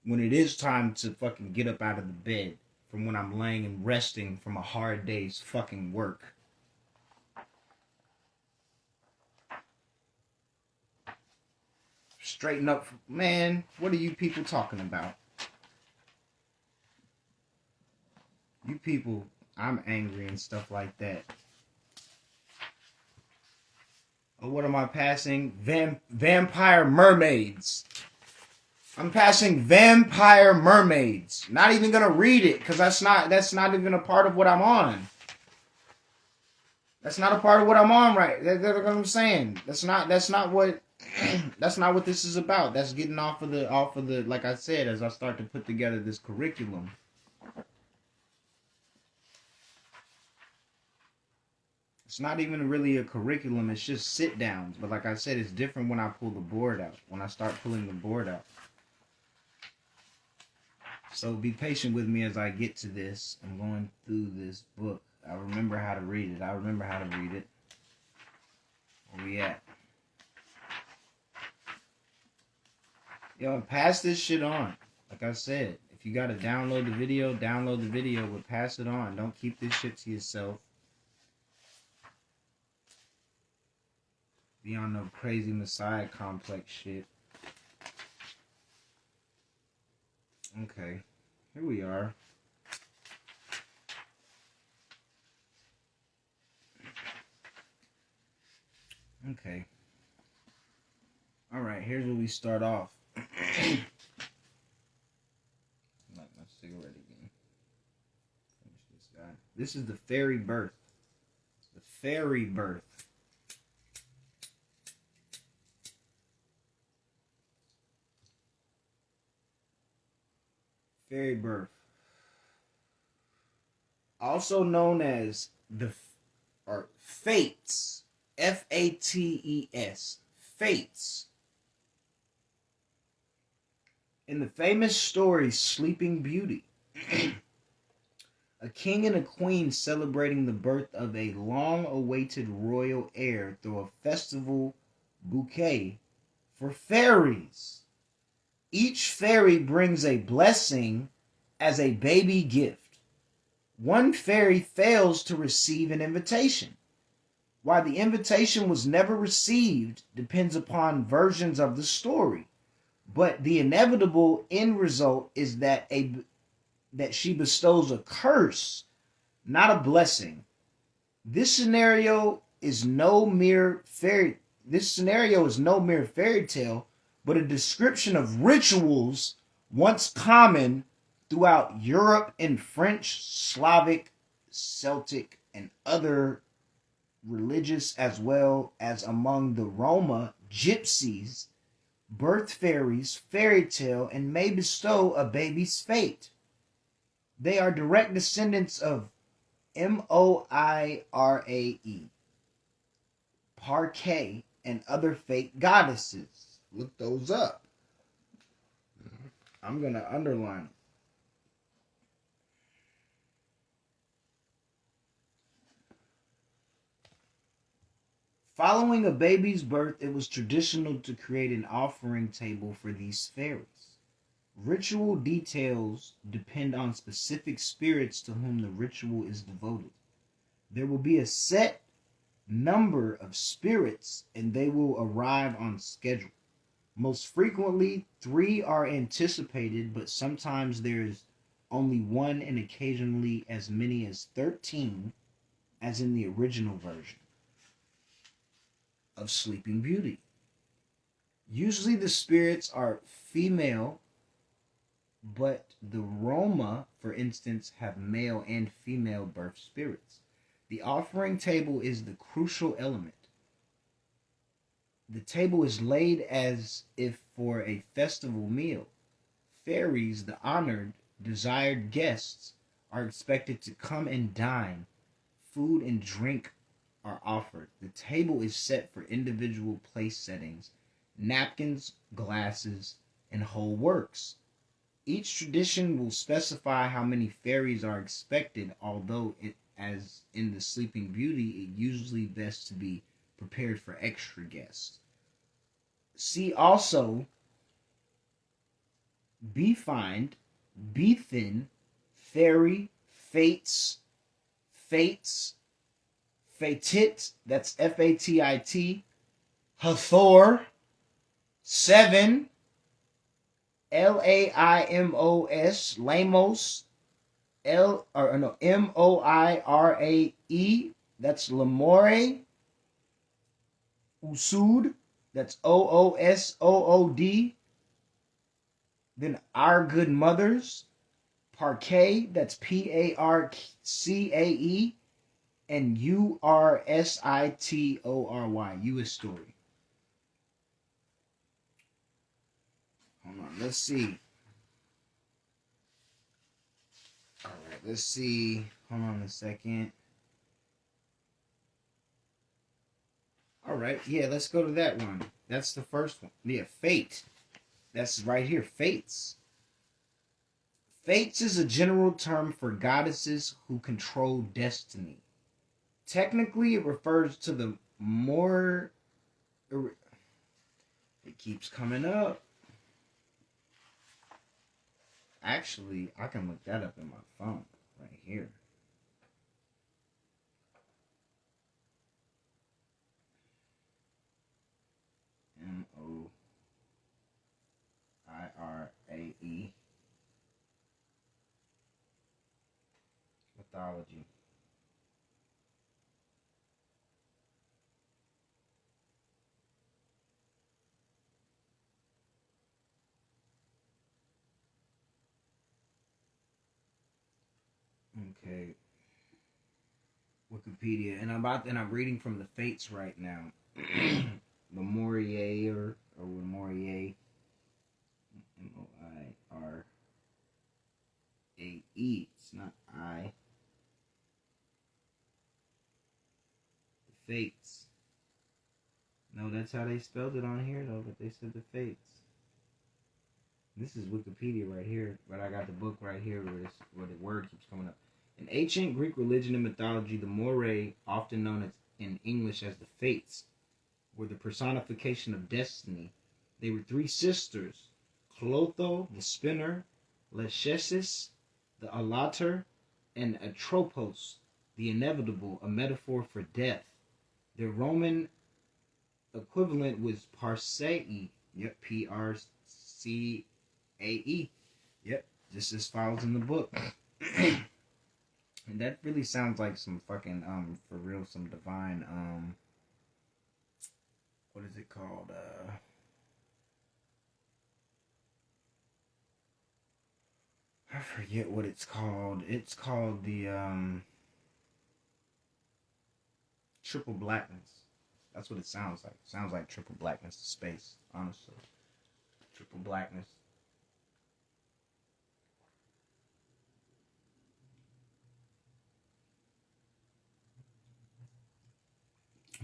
When it is time to fucking get up out of the bed from when I'm laying and resting from a hard day's fucking work. Straighten up. Man, what are you people talking about? You people, I'm angry and stuff like that. Oh, what am I passing? Vampire mermaids. I'm passing vampire mermaids. Not even gonna read it, because that's not even a part of what I'm on. That's not a part of what I'm on, right? That's what I'm saying. That's not what that's not what this is about. That's getting off of the like I said, as I start to put together this curriculum. It's not even really a curriculum, it's just sit downs. But like I said, it's different when I pull the board out. When I start pulling the board out. So be patient with me as I get to this. I'm going through this book. I remember how to read it. Where we at? Yo, pass this shit on. Like I said, if you gotta download the video, but pass it on. Don't keep this shit to yourself. Be on no crazy Messiah complex shit. Okay, here we are. Okay. Alright, here's where we start off. Light my cigarette again. Finish this guy. This is the fairy birth. The fairy birth. Fairy birth, also known as the or fates, fates, fates. In the famous story Sleeping Beauty, a king and a queen celebrating the birth of a long-awaited royal heir through a festival bouquet for fairies. Each fairy brings a blessing as a baby gift. One fairy fails to receive an invitation. Why the invitation was never received depends upon versions of the story, but the inevitable end result is that she bestows a curse, not a blessing. This scenario is no mere fairy tale, but a description of rituals once common throughout Europe and French, Slavic, Celtic, and other religious, as well as among the Roma, gypsies, birth fairies, fairy tale, and may bestow a baby's fate. They are direct descendants of Moirae, Parquet, and other fate goddesses. Look those up. I'm going to underline them. Following a baby's birth, it was traditional to create an offering table for these fairies. Ritual details depend on specific spirits to whom the ritual is devoted. There will be a set number of spirits and they will arrive on schedule. Most frequently, 3 are anticipated, but sometimes there is only 1 and occasionally as many as 13, as in the original version of Sleeping Beauty. Usually the spirits are female, but the Roma, for instance, have male and female birth spirits. The offering table is the crucial element. The table is laid as if for a festival meal. Fairies, the honored, desired guests, are expected to come and dine. Food and drink are offered. The table is set for individual place settings, napkins, glasses, and whole works. Each tradition will specify how many fairies are expected, although as in the Sleeping Beauty, it usually best to be prepared for extra guests. See also Befind, Bethin, Fairy, Fates, Fatit, that's Fatit, Hathor, 7, Laimos, Lamos, Moirae, that's Lamore, Usud, that's Oosood, then Our Good Mothers, Parquet, that's Parcae, and Ursitory, U.S. Story. Hold on, let's see. Alright, let's see. Hold on a second. Alright, yeah, let's go to that one. That's the first one. Yeah, Fate. That's right here, Fates. Fates is a general term for goddesses who control destiny. Technically, it refers to the more... It keeps coming up. Actually, I can look that up in my phone right here. Moirae. Mythology. Okay. Wikipedia, and I'm reading from the Fates right now. Lemuria or Lemuria, Moir. E. It's not I. The Fates. No, that's how they spelled it on here, though, but they said the Fates. This is Wikipedia right here, but I got the book right here where the word keeps coming up. In ancient Greek religion and mythology, the Moirae, often known as in English as the Fates, were the personification of destiny. They were three sisters, Clotho, the spinner, Lachesis, the alater, and Atropos, the inevitable, a metaphor for death. Their Roman equivalent was Parcae. Yep, P-R-C-A-E. Yep, just as follows in the book. And that really sounds like some fucking, for real, some divine, what is it called? I forget what it's called. It's called the, triple blackness. That's what it sounds like. It sounds like triple blackness of space, honestly. Triple blackness.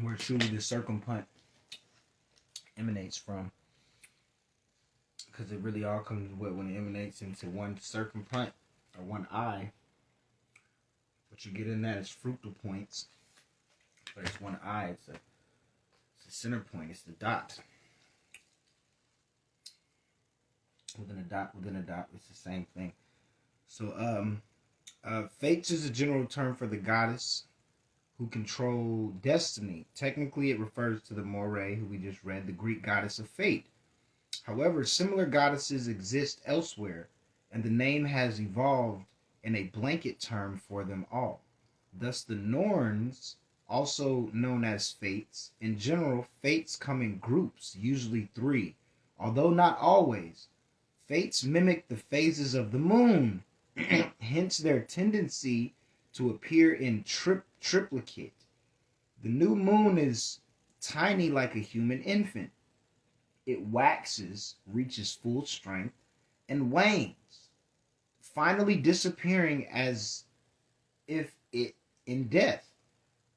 Where truly the circumpunt emanates from. Because it really all comes with when it emanates into one circumpunt or one eye. What you get in that is fructal points. But it's one eye. It's a center point. It's the dot. Within a dot, it's the same thing. So, Fates is a general term for the goddess who control destiny. Technically, it refers to the Moirae, who we just read, the Greek goddess of fate. However, similar goddesses exist elsewhere, and the name has evolved in a blanket term for them all. Thus, the Norns, also known as Fates, in general, Fates come in groups, usually 3, although not always. Fates mimic the phases of the moon, hence their tendency to appear in triplicate. The new moon is tiny like a human infant. It waxes, reaches full strength, and wanes, finally disappearing as if it in death.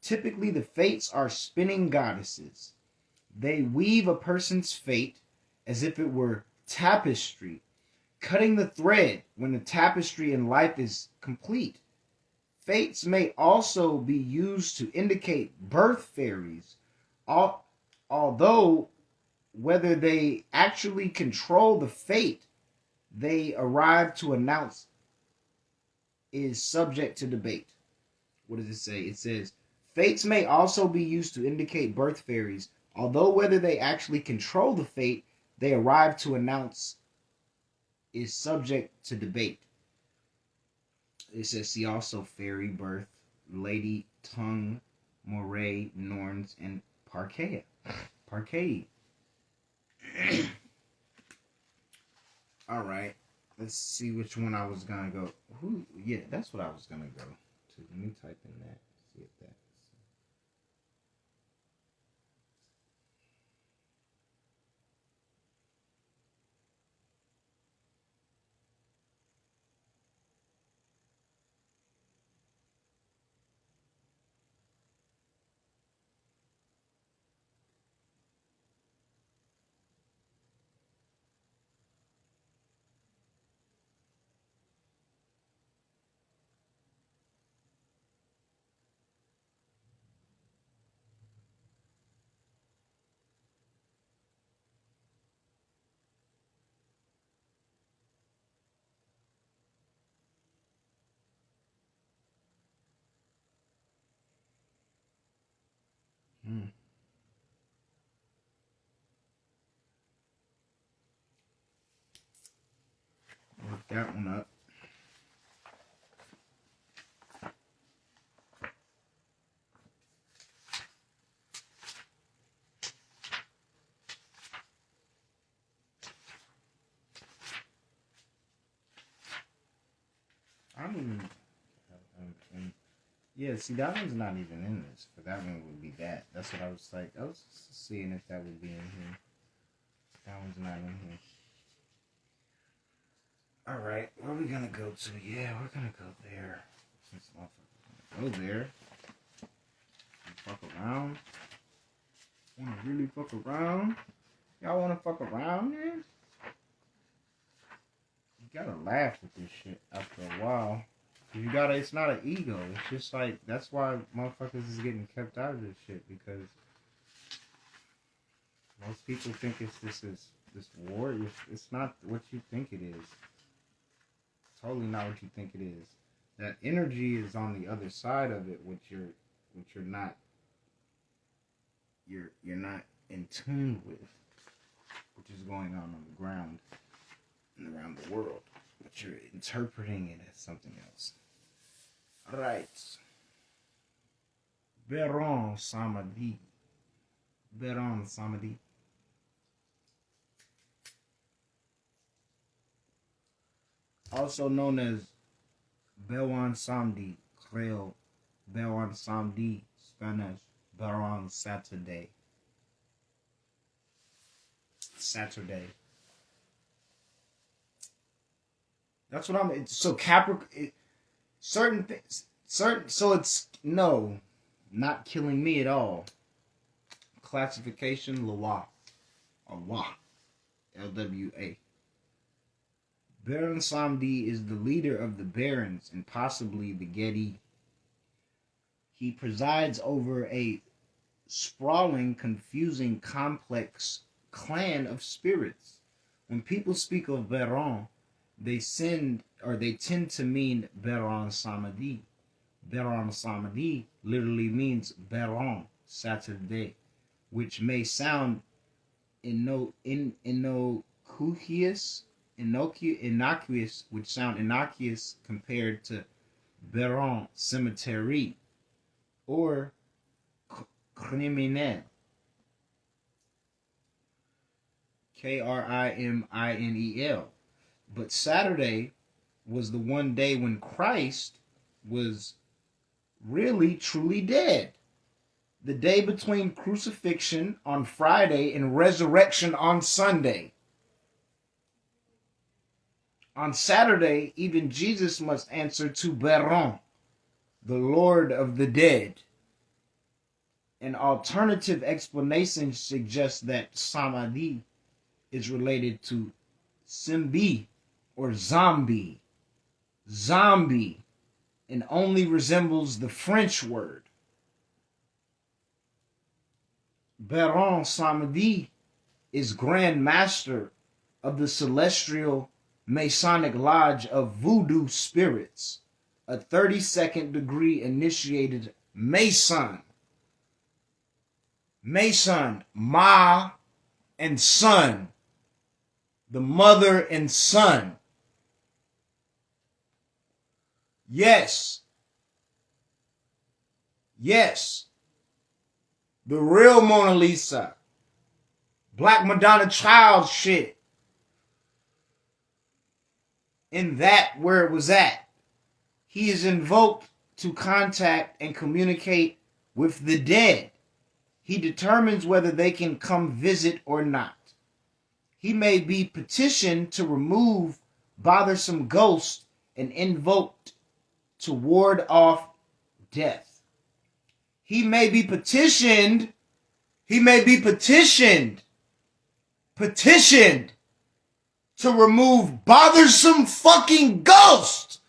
Typically, the Fates are spinning goddesses. They weave a person's fate as if it were tapestry, cutting the thread when the tapestry in life is complete. Fates may also be used to indicate birth fairies, although whether they actually control the fate they arrive to announce is subject to debate. What does it say? It says, Fates may also be used to indicate birth fairies, although whether they actually control the fate they arrive to announce is subject to debate. It says, see also fairy, birth, lady, tongue, moray, norns, and Parcae. All right. Let's see which one I was gonna go. Yeah, that's what I was gonna go to. Let me type in that. See if that's. Look that one up. I don't even. Yeah, see, that one's not even in this, but that one would be that. That's what I was like. I was seeing if that would be in here. That one's not in here. Alright, where are we gonna go to? Yeah, we're gonna go there. This motherfucker gonna go there. Fuck around. Wanna really fuck around? Y'all wanna fuck around, man? You gotta laugh with this shit after a while. You gotta, it's not an ego. It's just like, that's why motherfuckers is getting kept out of this shit, because most people think it's this war. It's not what you think it is. It's totally not what you think it is. That energy is on the other side of it, which you're not not in tune with, which is going on the ground and around the world, but you're interpreting it as something else. All right. Beron samedi. Beron samedi. Also known as Bewan Samedi, Creole, Bewan Samedi, Spanish, Beron Saturday. Saturday. That's what I'm. So Capricorn, certain things, certain. So it's no, not killing me at all. Classification Lwa, Allah, LWA. Baron Samedi is the leader of the Barons and possibly the Gedi. He presides over a sprawling, confusing, complex clan of spirits. When people speak of Baron, they tend to mean Baron Samedi. Baron Samedi literally means Baron, Saturday, which may sound innocuous, which sound innocuous compared to Baron Cemetery or criminel, Kriminel. But Saturday was the one day when Christ was really truly dead. The day between crucifixion on Friday and resurrection on Sunday. On Saturday, even Jesus must answer to Baron, the Lord of the dead. An alternative explanation suggests that Samedi is related to Simbi or zombie, and only resembles the French word. Baron Samedi is Grand Master of the Celestial Masonic Lodge of Voodoo Spirits, a 32nd degree initiated Mason. Mason, Ma and son, the mother and son. Yes. The real Mona Lisa. Black Madonna child shit. In that where it was at. He is invoked to contact and communicate with the dead. He determines whether they can come visit or not. He may be petitioned to remove bothersome ghosts and invoked to ward off death. He may be petitioned to remove bothersome fucking ghosts.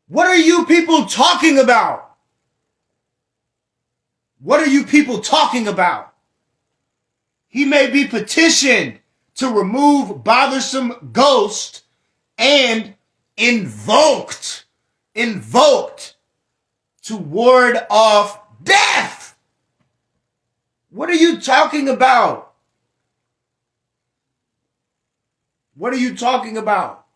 What are you people talking about? What are you people talking about? He may be petitioned to remove bothersome ghosts and invoked to ward off death. What are you talking about? What are you talking about?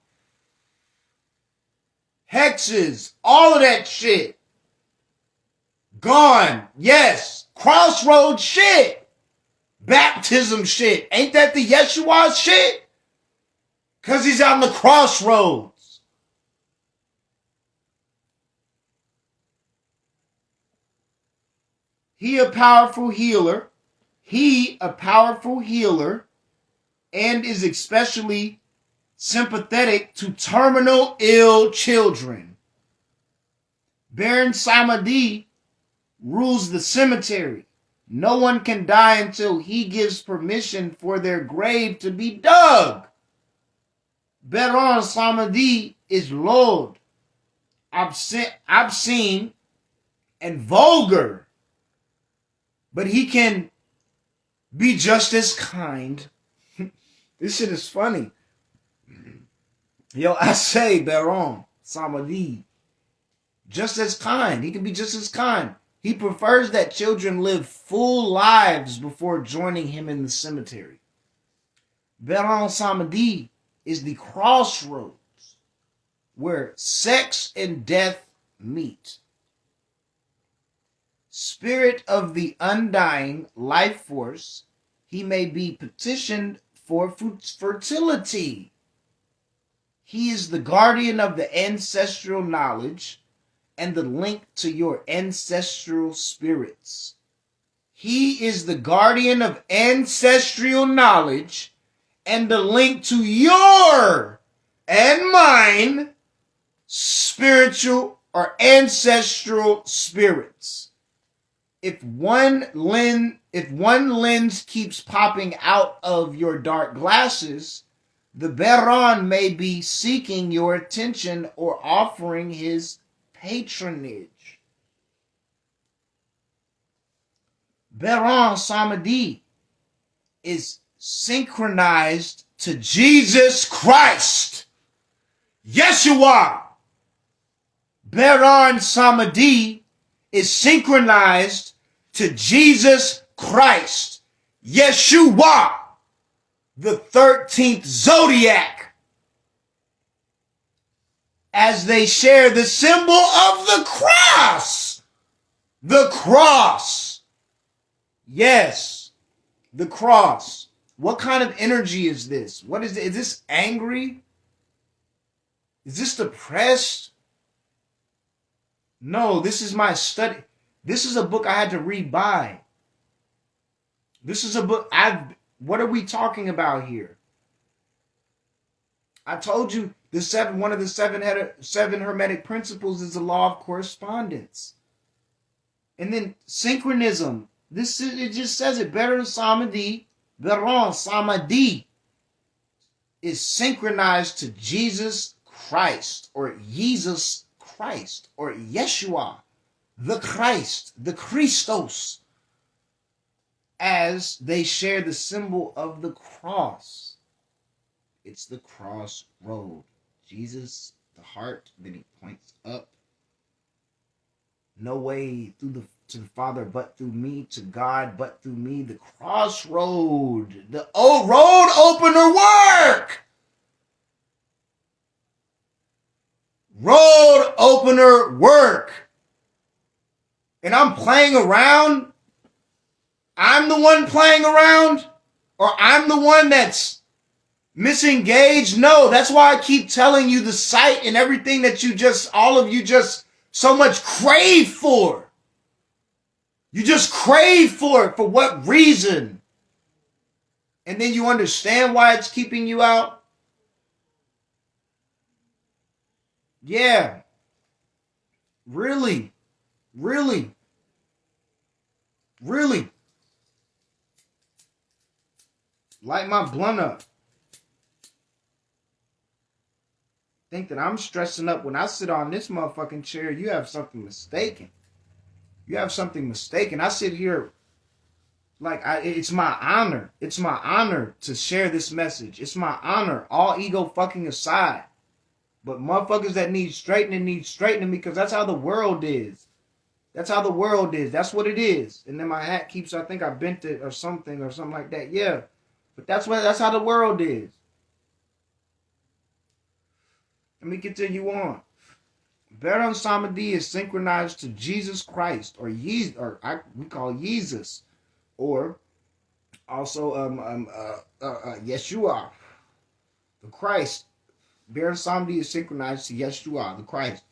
Hexes, all of that shit. Gone. Yes. Crossroads shit. Baptism shit. Ain't that the Yeshua shit? Because he's on the crossroads. He a powerful healer. And is especially sympathetic to terminal ill children. Baron Samedi rules the cemetery. No one can die until he gives permission for their grave to be dug. Baron Samedi is loud, obscene, and vulgar, but he can be just as kind. This shit is funny. Yo, I say Baron Samedi, just as kind. He can be just as kind. He prefers that children live full lives before joining him in the cemetery. Baron Samedi is the crossroads where sex and death meet. Spirit of the undying life force, he may be petitioned for fertility. He is the guardian of the ancestral knowledge and the link to your ancestral spirits. He is the guardian of ancestral knowledge and the link to your and mine spiritual or ancestral spirits. If one lens keeps popping out of your dark glasses, the Baron may be seeking your attention or offering his patronage. Baron Samedi is synchronized to Jesus Christ, Yeshua. Baron Samedi is synchronized to Jesus Christ, Yeshua, the 13th zodiac, as they share the symbol of the cross. The cross. Yes, the cross. What kind of energy is this? What is it? Is this angry? Is this depressed? No, this is my study. This is a book I had to read by. This is a book what are we talking about here? I told you one of the seven hermetic principles is the law of correspondence. And then synchronism. It just says it. Baron Samedi is synchronized to Jesus Christ, or Jesus Christ, or Yeshua, the Christ, the Christos, as they share the symbol of the cross. It's the crossroad. Jesus, the heart, then he points up. No way to the Father but through me, to God but through me. The crossroad, the road opener work. Road opener work. And I'm playing around. I'm the one playing around, or I'm the one that's misengaged. No, that's why I keep telling you the site and everything that all of you just so much crave for. You just crave for it. For what reason? And then you understand why it's keeping you out. Yeah. Really. Really. Really. Light my blunt up. Think that I'm stressing up when I sit on this motherfucking chair. You have something mistaken. You have something mistaken. I sit here like it's my honor. It's my honor to share this message. It's my honor. All ego fucking aside. But motherfuckers that need straightening because that's how the world is. That's how the world is. That's what it is. And then my hat keeps, I think I bent it or something like that. Yeah. But that's how the world is. Let me continue on. Baron Samedi is synchronized to Jesus Christ, or we call Jesus, or also Yeshua, the Christ. Baron Samedi is synchronized to Yeshua, the Christ,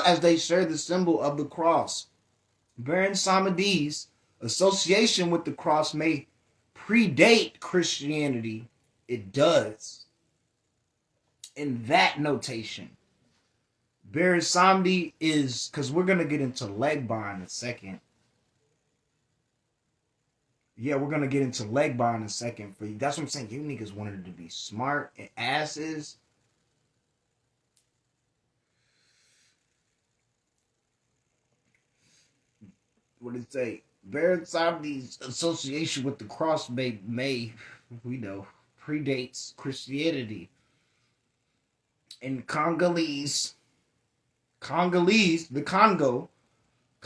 as they share the symbol of the cross. Baron Samedi's association with the cross may predate Christianity. It does. in that notation. Bear samedi is, because we're going to get into legba in a second. Yeah, we're going to get into legba in a second for you. That's what I'm saying. You niggas wanted to be smart and asses. What did it say? Bear samedi's association with the cross may, we know, predates Christianity. In Congolese, the Congo,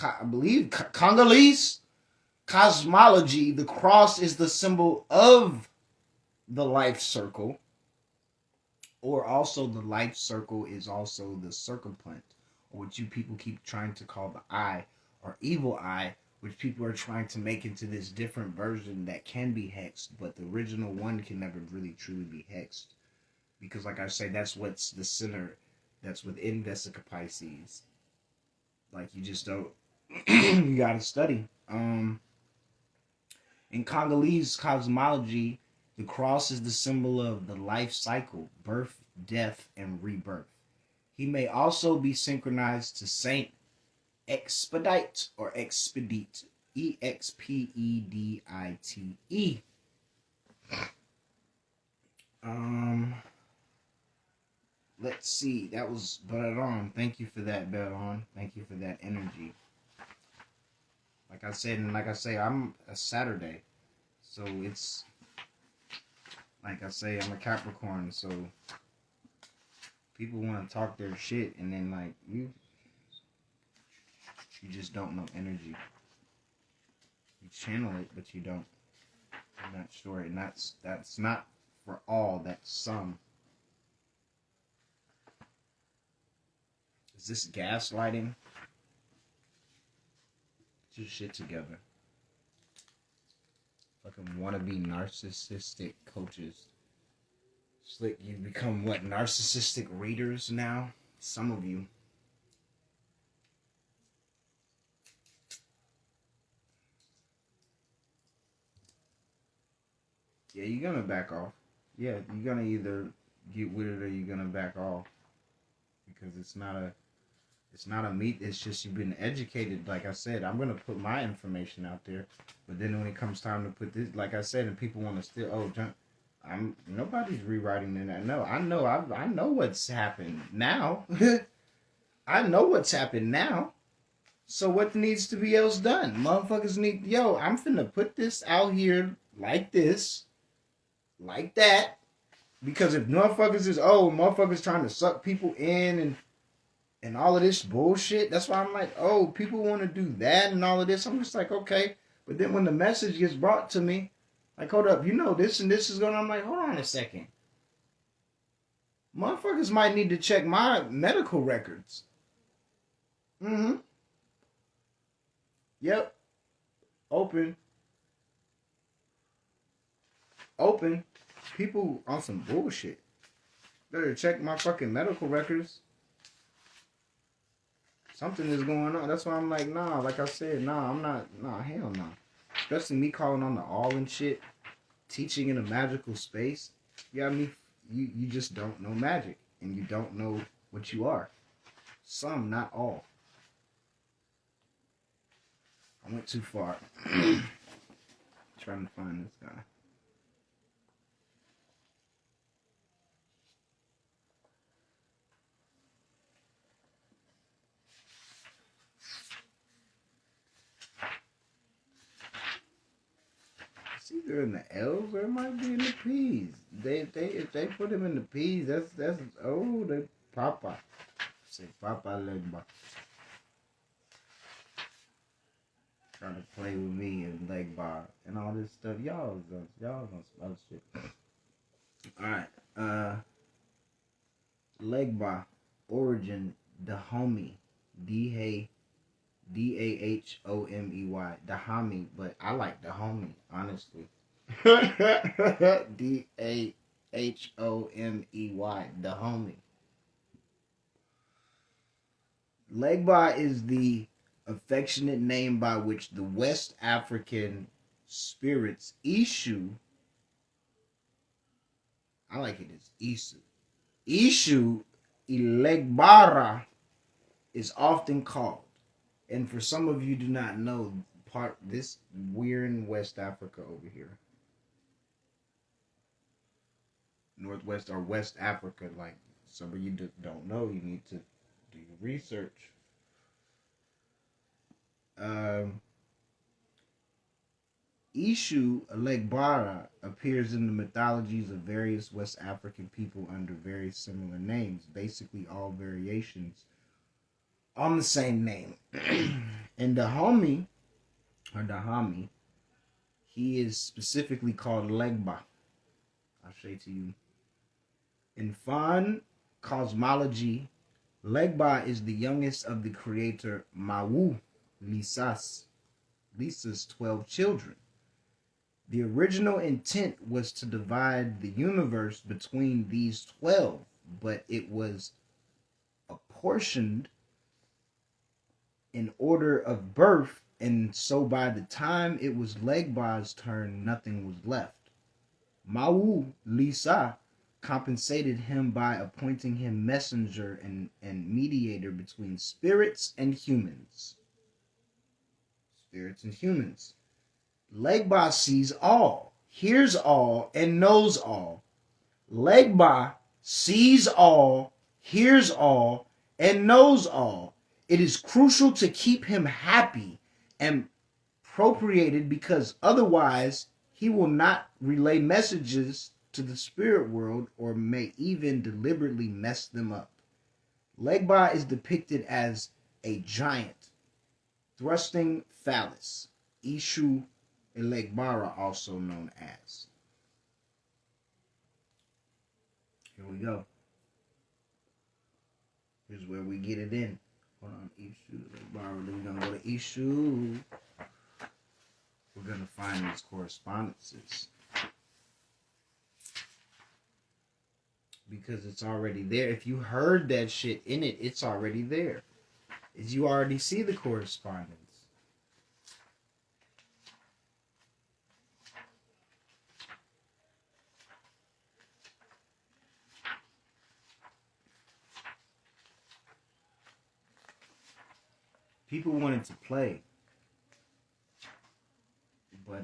I believe, Congolese cosmology, the cross is the symbol of the life circle, or also the life circle is also the circumplant, or what you people keep trying to call the eye, or evil eye, which people are trying to make into this different version that can be hexed, but the original one can never really truly be hexed. Because like I say, that's what's the center, that's within Vesica Pisces. Like, you just don't, you gotta study. In Congolese cosmology, the cross is the symbol of the life cycle, birth, death, and rebirth. He may also be synchronized to Saint Expedite or Expedite, Expedite. Let's see. That was Baron. Thank you for that, Baron. Thank you for that energy. Like I said, and like I say, I'm a Saturday. So it's, like I say, I'm a Capricorn. So people want to talk their shit, and then like you just don't know energy. You channel it, but you don't. I'm not sure, and that's not for all. That's some. Is this gaslighting? Get your shit together. Fucking wannabe narcissistic coaches. Slick, you've become what? Narcissistic readers now? Some of you. Yeah, you're gonna back off. Yeah, you're gonna either get with it or you're gonna back off. Because it's not a meet, it's just you've been educated. Like I said, I'm gonna put my information out there. But then when it comes time to put this, like I said, and people want to still, nobody's rewriting it. I know what's happened now. I know what's happened now. So what needs to be else done? Motherfuckers need, I'm finna put this out here like this, like that. Because if motherfuckers trying to suck people in and all of this bullshit, that's why I'm like, people want to do that and all of this. I'm just like, okay. But then when the message gets brought to me, like, hold up, this and this is going on. I'm like, hold on a second. Motherfuckers might need to check my medical records. Mm-hmm. Yep. Open. People on some bullshit. Better check my fucking medical records. Something is going on. That's why I'm like, nah, like I said, nah, I'm not, nah, hell no. Nah. Especially me calling on the all and shit, teaching in a magical space. You just don't know magic. And you don't know what you are. Some, not all. I went too far. Trying to find this guy. It's either in the L's or it might be in the P's. If they put him in the P's, they Papa. Say Papa legba. Trying to play with me and legba and all this stuff. Y'all on some other shit. Alright. Legba. Origin. Dahomey. Dahomey. Dahomey. But I like Dahomey, honestly. Dahomey. Dahomey. Legba is the affectionate name by which the West African spirits Ishu, I like it as Isu, Ishu Ilegbara is often called, and for some of you do not know, we're in West Africa over here. Northwest or West Africa, like some of you don't know, you need to do your research. Ishu Legbara appears in the mythologies of various West African people under very similar names, basically all variations on the same name. And Dahomey, he is specifically called Legba. I'll show it to you. In Fan cosmology, Legba is the youngest of the creator Mawu, Lisa's 12 children. The original intent was to divide the universe between these 12, but it was apportioned in order of birth, and so by the time it was Legba's turn, nothing was left. Mawu Lisa compensated him by appointing him messenger and mediator between spirits and humans. Legba sees all, hears all, and knows all. Legba sees all, hears all, and knows all. It is crucial to keep him happy and procreated, because otherwise he will not relay messages to the spirit world or may even deliberately mess them up. Legba is depicted as a giant thrusting phallus, Ishu Elegbara, also known as. Here we go. Here's where we get it in. Hold on, Ishu Elegbara. Then we're going to go to Ishu. We're going to find these correspondences, because it's already there. If you heard that shit in it, it's already there. You already see the correspondence. People wanted to play, but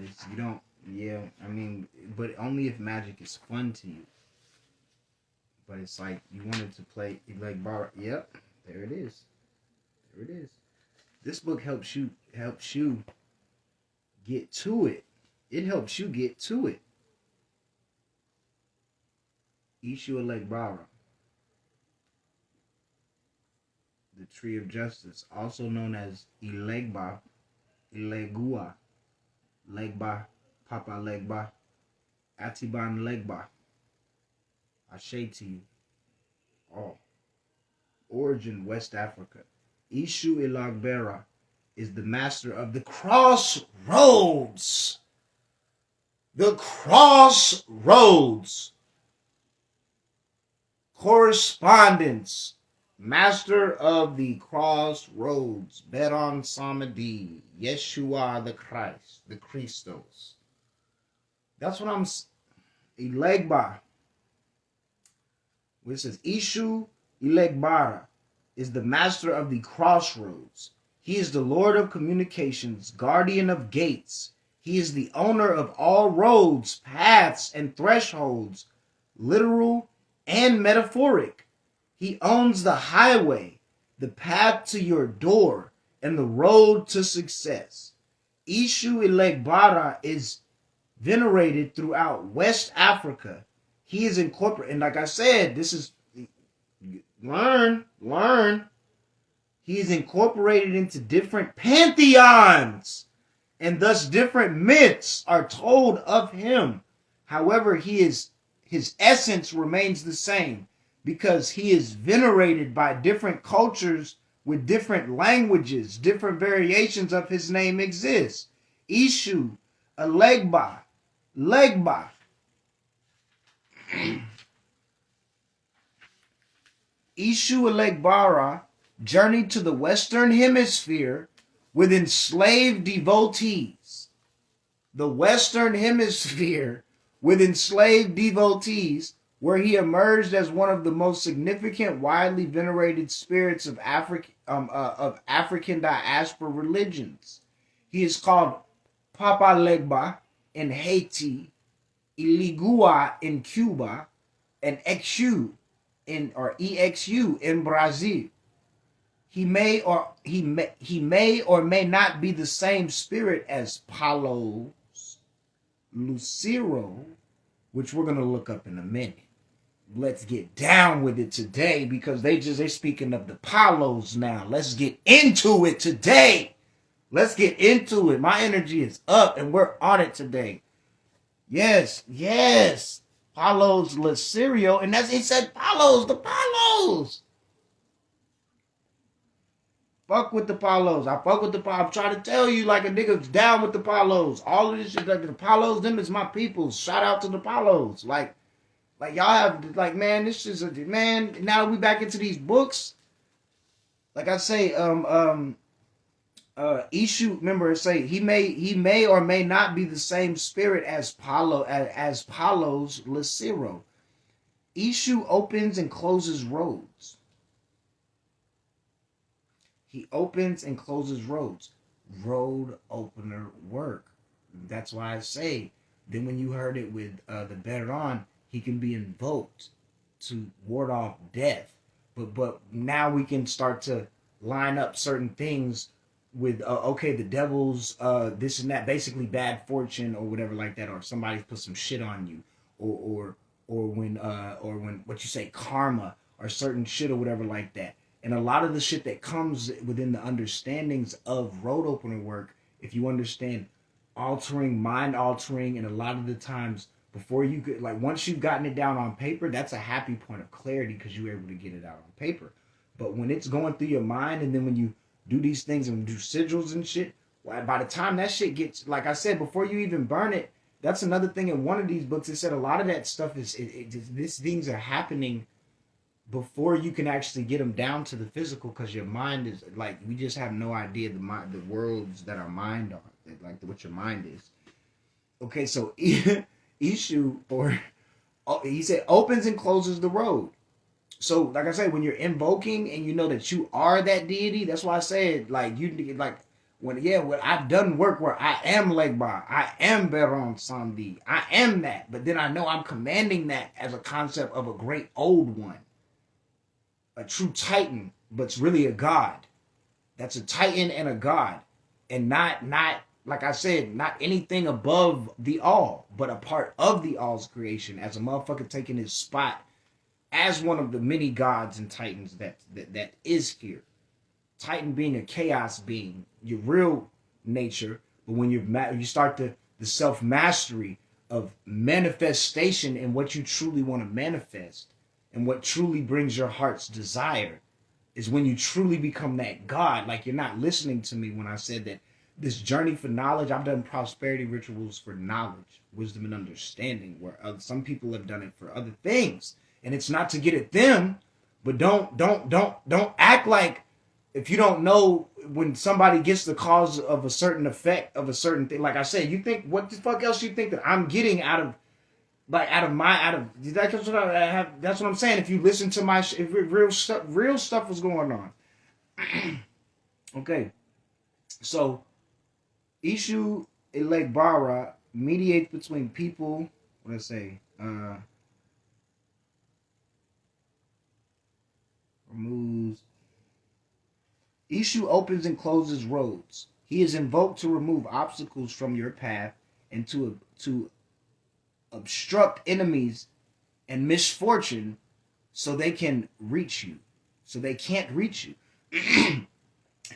but only if magic is fun to you. But it's like you wanted to play, like bar. Yep, there it is. This book helps you get to it. It helps you get to it. Ishu Elegbara, the Tree of Justice, also known as Ilegba, Ilegua, Legba, Papa Legba, Atiban Legba. Ashe to you all. Origin, West Africa. Ishu Elegbara is the master of the crossroads. The crossroads. Correspondence. Master of the crossroads. Beron Samedi. Yeshua the Christ. The Christos. That's what I'm... Ilegba. Which says Ishu Elegbara is the master of the crossroads. He is the Lord of communications, guardian of gates. He is the owner of all roads, paths, and thresholds, literal and metaphoric. He owns the highway, the path to your door, and the road to success. Ishu Elegbara is venerated throughout West Africa. He is incorporated, and like I said, this is learn. He is incorporated into different pantheons, and thus different myths are told of him. However, his essence remains the same, because he is venerated by different cultures with different languages. Different variations of his name exist. Ishu Legba. Ishu Elegbara journeyed to the Western Hemisphere with enslaved devotees. The Western Hemisphere with enslaved devotees where he emerged as one of the most significant, widely venerated spirits of African diaspora religions. He is called Papa Legba in Haiti, Iligua in Cuba, and EXU in Brazil. He may or may not be the same spirit as Palos Lucero, which we're gonna look up in a minute. Let's get down with it today because they're speaking of the Palos now. Let's get into it today. Let's get into it. My energy is up and we're on it today. Yes. Palos Lucero, and that's he said Palos, the Palos. Fuck with the Palos. I fuck with the Palos. I'm trying to tell you like a nigga's down with the Palos. All of this shit, like the Palos, them is my people. Shout out to the Palos. Like y'all have, like, man, this is a, man, now we back into these books. Like I say, Ishu, remember, say he may or may not be the same spirit as Palos Lucero. Ishu opens and closes roads. He opens and closes roads. Road opener work. That's why I say, then when you heard it with the Beron, he can be invoked to ward off death. But now we can start to line up certain things with, okay, the devil's this and that, basically bad fortune or whatever like that, or somebody put some shit on you, or when what you say, karma or certain shit or whatever like that. And a lot of the shit that comes within the understandings of road opener work, if you understand altering, mind altering, and a lot of the times before you get, like, once you've gotten it down on paper, that's a happy point of clarity because you were able to get it out on paper. But when it's going through your mind, and then when you do these things and do sigils and shit, by the time that shit gets, like I said, before you even burn it, that's another thing in one of these books. It said a lot of that stuff is, these things are happening before you can actually get them down to the physical, because your mind is, like, we just have no idea the worlds that our mind are, like what your mind is. Okay, so Ishu, or he said, opens and closes the road. So, like I said, when you're invoking and you know that you are that deity, that's why I said, like, you, like, when I've done work where I am Legba, I am Beron Samedi, I am that, but then I know I'm commanding that as a concept of a great old one, a true titan, but it's really a god. That's a titan and a god, and not like I said, not anything above the all, but a part of the all's creation, as a motherfucker taking his spot as one of the many gods and titans that is here. Titan being a chaos being, your real nature, but when you start the self-mastery of manifestation and what you truly want to manifest and what truly brings your heart's desire, is when you truly become that God. Like, you're not listening to me when I said that this journey for knowledge, I've done prosperity rituals for knowledge, wisdom, and understanding, where some people have done it for other things. And it's not to get at them, but don't act like, if you don't know when somebody gets the cause of a certain effect of a certain thing. Like I said, you think, what the fuck else you think that I'm getting out of that's what I have. That's what I'm saying. If you listen to my if real stuff was going on. Okay, so Ishu Elegbara mediates between people. What did I say? Removes. Ishu opens and closes roads. He is invoked to remove obstacles from your path and to obstruct enemies and misfortune so they can reach you. So they can't reach you.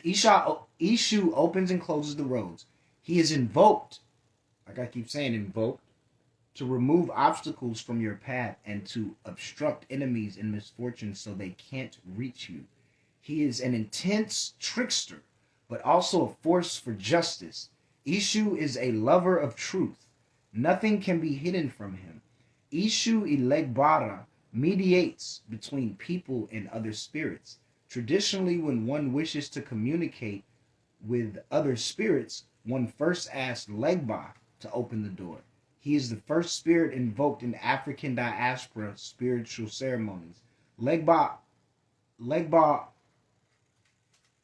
Ishu opens and closes the roads. He is invoked, like I keep saying, invoked, to remove obstacles from your path and to obstruct enemies and misfortune so they can't reach you. He is an intense trickster, but also a force for justice. Ishu is a lover of truth. Nothing can be hidden from him. Ishu Ilegbara mediates between people and other spirits. Traditionally, when one wishes to communicate with other spirits, one first asks Legba to open the door. He is the first spirit invoked in African diaspora spiritual ceremonies. Legba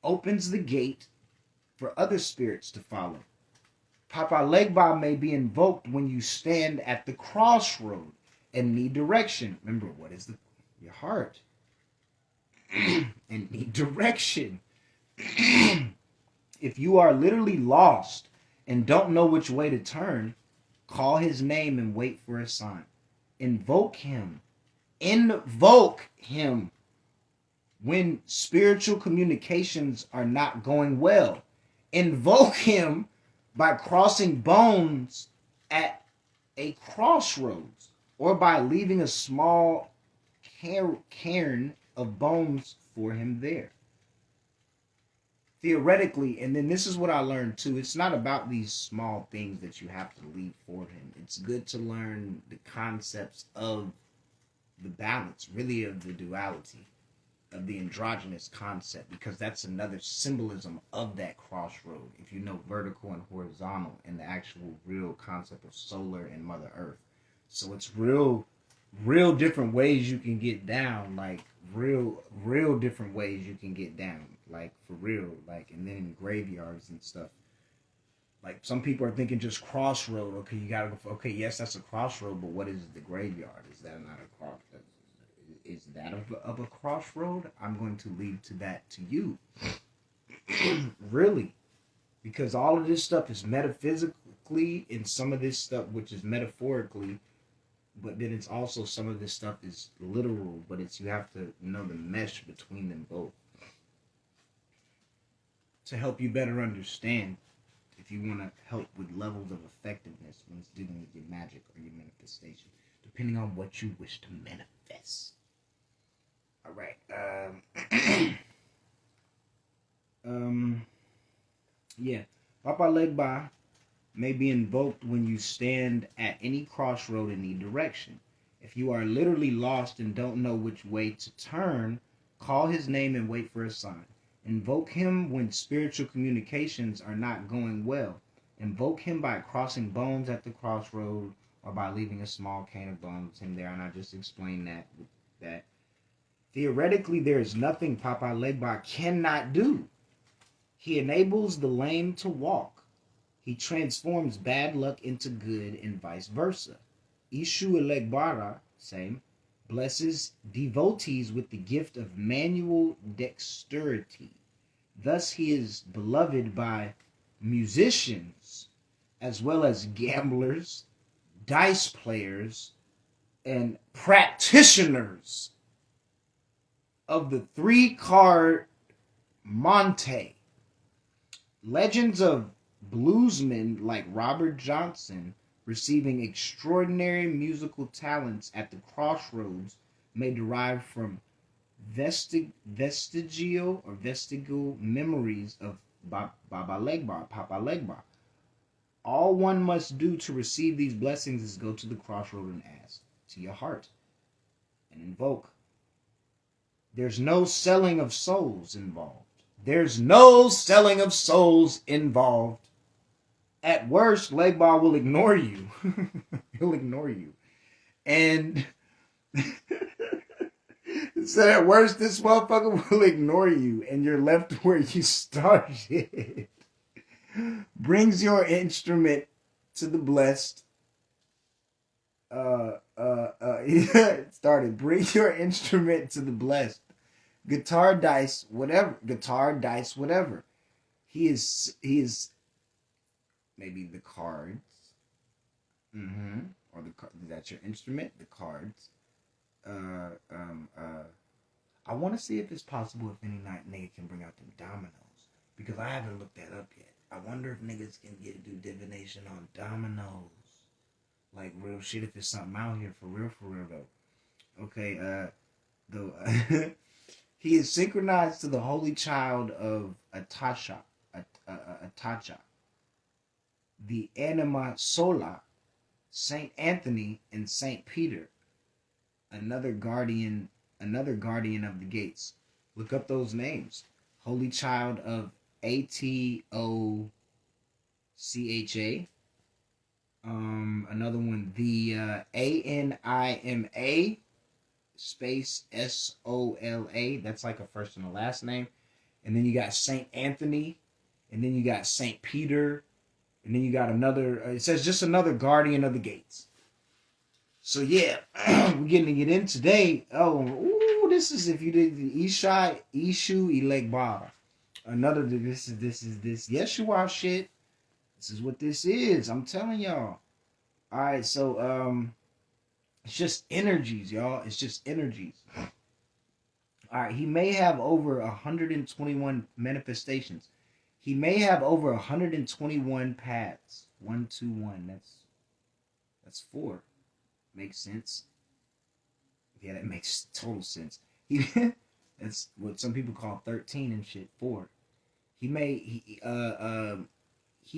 opens the gate for other spirits to follow. Papa Legba may be invoked when you stand at the crossroad and need direction. Remember, what is your heart? And need direction. If you are literally lost and don't know which way to turn, call his name and wait for a sign. Invoke him. Invoke him when spiritual communications are not going well. Invoke him by crossing bones at a crossroads or by leaving a small cairn of bones for him there. Theoretically, and then this is what I learned too, it's not about these small things that you have to leave for him. It's good to learn the concepts of the balance, really of the duality, of the androgynous concept, because that's another symbolism of that crossroad. If you know vertical and horizontal and the actual real concept of solar and Mother Earth. So it's real different ways you can get down, like real different ways you can get down, like for real, like, and then in graveyards and stuff. Like some people are thinking just crossroad. Okay, you gotta go. Okay, yes, that's a crossroad, but what is the graveyard? Is that not a cross? Is that of a crossroad? I'm going to leave to that to you. Really, because all of this stuff is metaphysically, and some of this stuff, which is metaphorically. But then it's also some of this stuff is literal, but it's you have to know the mesh between them both to help you better understand if you want to help with levels of effectiveness when it's dealing with your magic or your manifestation, depending on what you wish to manifest. All right. Yeah. Papa Legba may be invoked when you stand at any crossroad and need direction. If you are literally lost and don't know which way to turn, call his name and wait for a sign. Invoke him when spiritual communications are not going well. Invoke him by crossing bones at the crossroad or by leaving a small cane of bones in there. And I just explained that. Theoretically, there is nothing Papa Legba cannot do. He enables the lame to walk. He transforms bad luck into good and vice versa. Ishu Elegbara, same, blesses devotees with the gift of manual dexterity. Thus he is beloved by musicians as well as gamblers, dice players, and practitioners of the 3-card Monte. Legends of bluesmen like Robert Johnson receiving extraordinary musical talents at the crossroads may derive from vestigial memories of Papa Legba. All one must do to receive these blessings is go to the crossroad and ask to your heart and invoke. There's no selling of souls involved. There's no selling of souls involved. At worst, Legba will ignore you. He'll ignore you. And so at worst, this motherfucker will ignore you and you're left where you started. Brings your instrument to the blessed. It started. Bring your instrument to the blessed. Guitar, dice, whatever. He is maybe the cards. Or that's your instrument, the cards. I want to see if it's possible if any night nigga can bring out them dominoes. Because I haven't looked that up yet. I wonder if niggas can do divination on dominoes. Like real shit, if it's something out here for real though. Okay, he is synchronized to the holy child of Atacha, the Anima Sola, Saint Anthony, and Saint Peter, another guardian of the gates. Look up those names. Holy Child of Atocha, Another one, the ANIMA space SOLA. That's like a first and a last name. And then you got Saint Anthony, and then you got Saint Peter, and then you got another. It says just another guardian of the gates. So yeah, we're getting to get in today. Oh, ooh, this is if you did the Ishu Legba. Another. This is Yeshua shit. This is what this is. I'm telling y'all. All right, so it's just energies, y'all. It's just energies. All right, he may have over 121 manifestations. He may have over 121 paths. 1, 2, 1. That's 4. Makes sense. Yeah, that makes total sense. That's what some people call 13 and shit. 4. He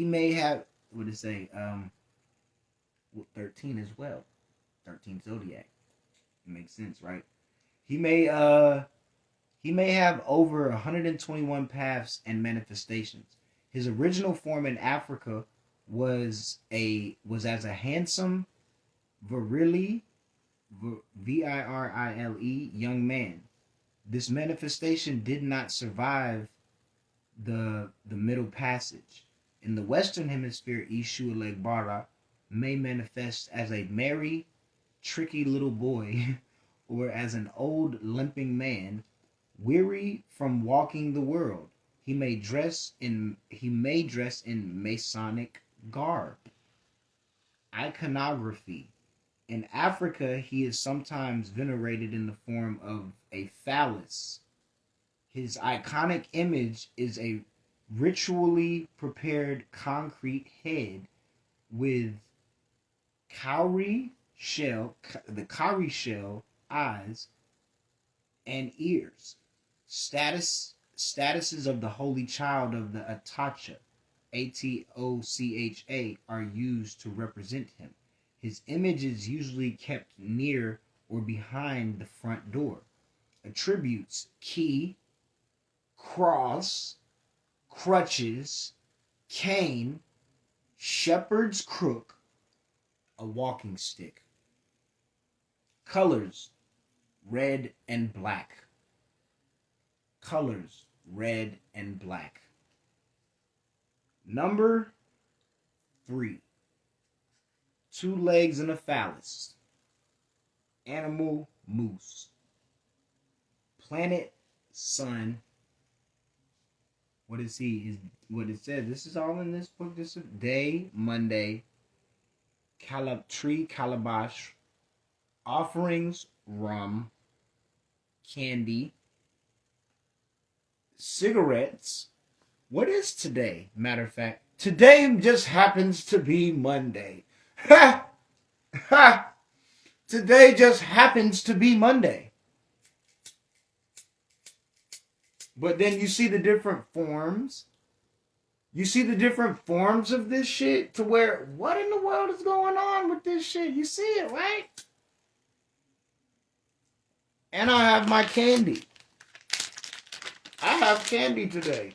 may have, what did it say? 13 as well. 13 zodiac. It makes sense, right? He may have over 121 paths and manifestations. His original form in Africa was as a handsome, virile young man. This manifestation did not survive the Middle Passage. In the Western Hemisphere, Ishu Legbara may manifest as a merry, tricky little boy or as an old, limping man, weary from walking the world. He may dress in Masonic garb. Iconography. In Africa, he is sometimes venerated in the form of a phallus. His iconic image is a ritually prepared concrete head with cowrie shell eyes and ears. Statuses of the Holy Child of the Atacha, Atocha, are used to represent him. His image is usually kept near or behind the front door. Attributes: key, cross, crutches, cane, shepherd's crook, a walking stick. Colors: red and black. Colors: red and black. Number 3. 2 legs and a phallus. Animal: moose. Planet: sun. What is he? What it says. This is all in this book. This is day: Monday. Tree: calabash. Offerings: rum, candy, cigarettes. What is today? Matter of fact, today just happens to be Monday. Ha! Ha! Today just happens to be Monday. But then you see the different forms. You see the different forms of this shit to where, what in the world is going on with this shit? You see it, right? And I have my candy. I have candy today.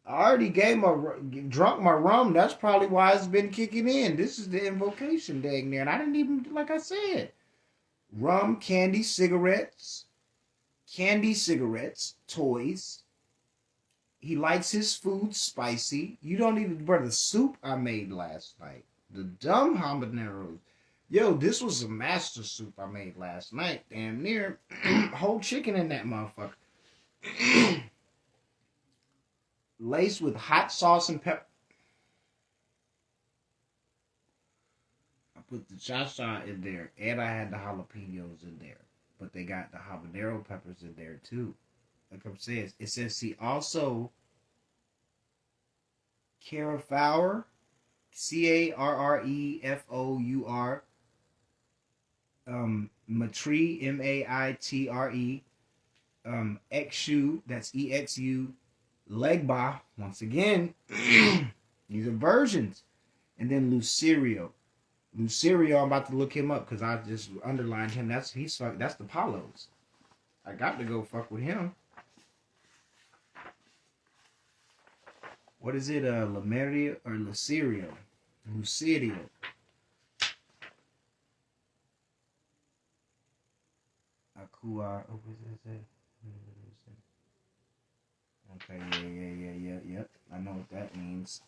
I already drunk my rum. That's probably why it's been kicking in. This is the invocation, dang near. And I didn't even, like I said, rum, candy, cigarettes, toys. He likes his food spicy. You don't even, bro, the soup I made last night. The dumb habaneros. Yo, this was a master soup I made last night. Damn near whole chicken in that motherfucker. Laced with hot sauce and pepper. I put the cha-cha in there, and I had the jalapenos in there. But they got the habanero peppers in there too. Like it says he also Carrefour, Carrefour, Maitre, Maitre, Exu, that's EXU, Legba, once again, these are versions, and then Lucerio, I'm about to look him up because I just underlined him. That's the Palos. I got to go fuck with him. What is it? Lemuria or Lucirio? Lucirio. Akua. Oh, what is it? Okay, yep. I know what that means.